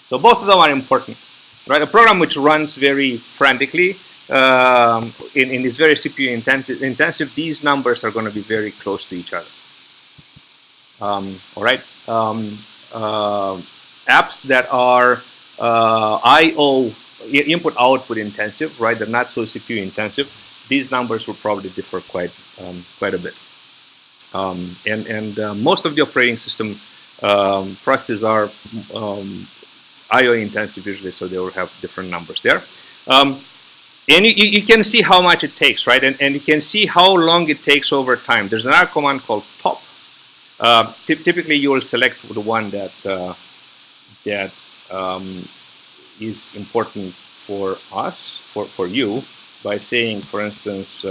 So both of them are important, right? A program which runs very frantically is very CPU intensive. These numbers are going to be very close to each other. All right. apps that are I/O input-output intensive, right? They're not so CPU intensive. These numbers will probably differ quite a bit. Most of the operating system processes are I/O intensive usually, so they will have different numbers there. And you can see how much it takes, right? And you can see how long it takes over time. There's another command called top. Typically, you will select the one that is important for us, for you, by saying, for instance,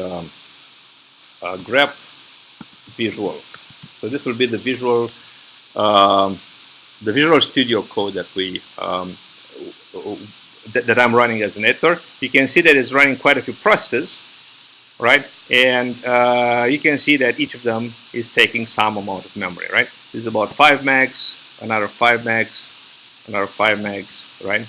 grep visual. So this will be the Visual Studio code that we that I'm running as an editor. You can see that it's running quite a few processes, right? And you can see that each of them is taking some amount of memory, right? This is about 5 megs, another 5 megs, another 5 megs, right?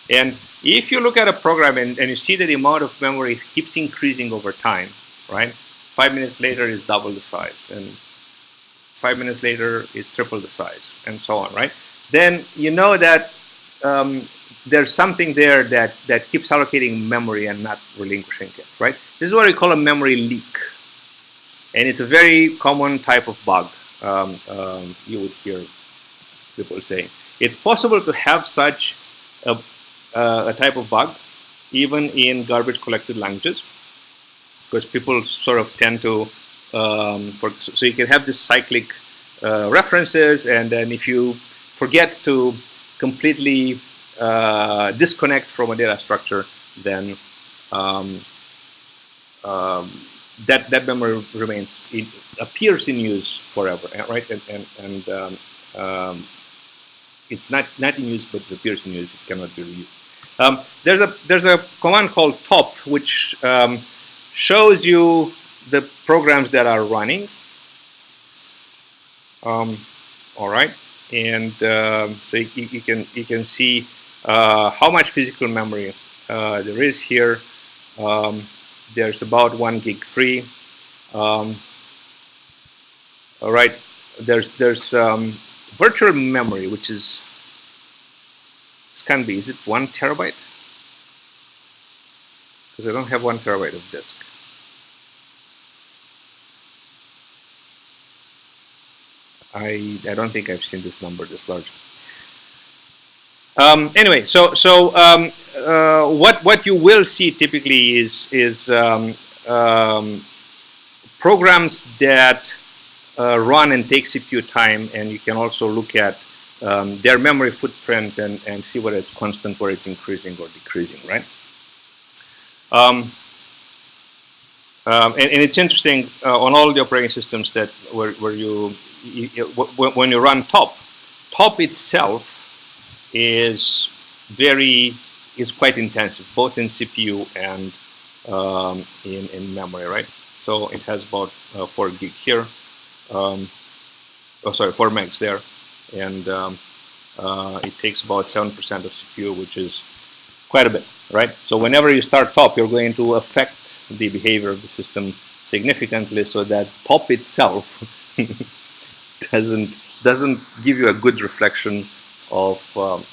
And if you look at a program and you see that the amount of memory keeps increasing over time, right? 5 minutes later is double the size, and 5 minutes later is triple the size, and so on, right? Then you know that there's something there that keeps allocating memory and not relinquishing it, right? This is what we call a memory leak, and it's a very common type of bug. You would hear people saying it's possible to have such a type of bug even in garbage collected languages, because people sort of tend to so you can have this cyclic references, and then if you forget to completely disconnect from a data structure, then that memory remains, it appears in use forever, right? And it's not in use, but it appears in use. It cannot be reused. There's a command called top, which shows you the programs that are running. All right, and so you can see how much physical memory there is here. There's about 1 gig free. All right, there's virtual memory, which is, this can be, is it 1 terabyte? Because I don't have 1 terabyte of disk. I don't think I've seen this number this large. Anyway, so what you will see typically is programs that run and take CPU time, and you can also look at their memory footprint and see whether it's constant, whether it's increasing or decreasing, right? And it's interesting on all the operating systems that where when you run top itself is quite intensive, both in CPU and in memory, right? So it has about 4 gig here. 4 megs there, and it takes about 7% of CPU, which is quite a bit, right? So whenever you start top, you're going to affect the behavior of the system significantly, so that top itself doesn't give you a good reflection of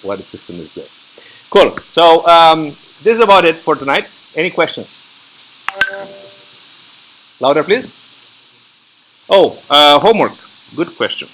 what the system is doing. Cool. So this is about it for tonight. Any questions? Louder, please. Oh, homework. Good question.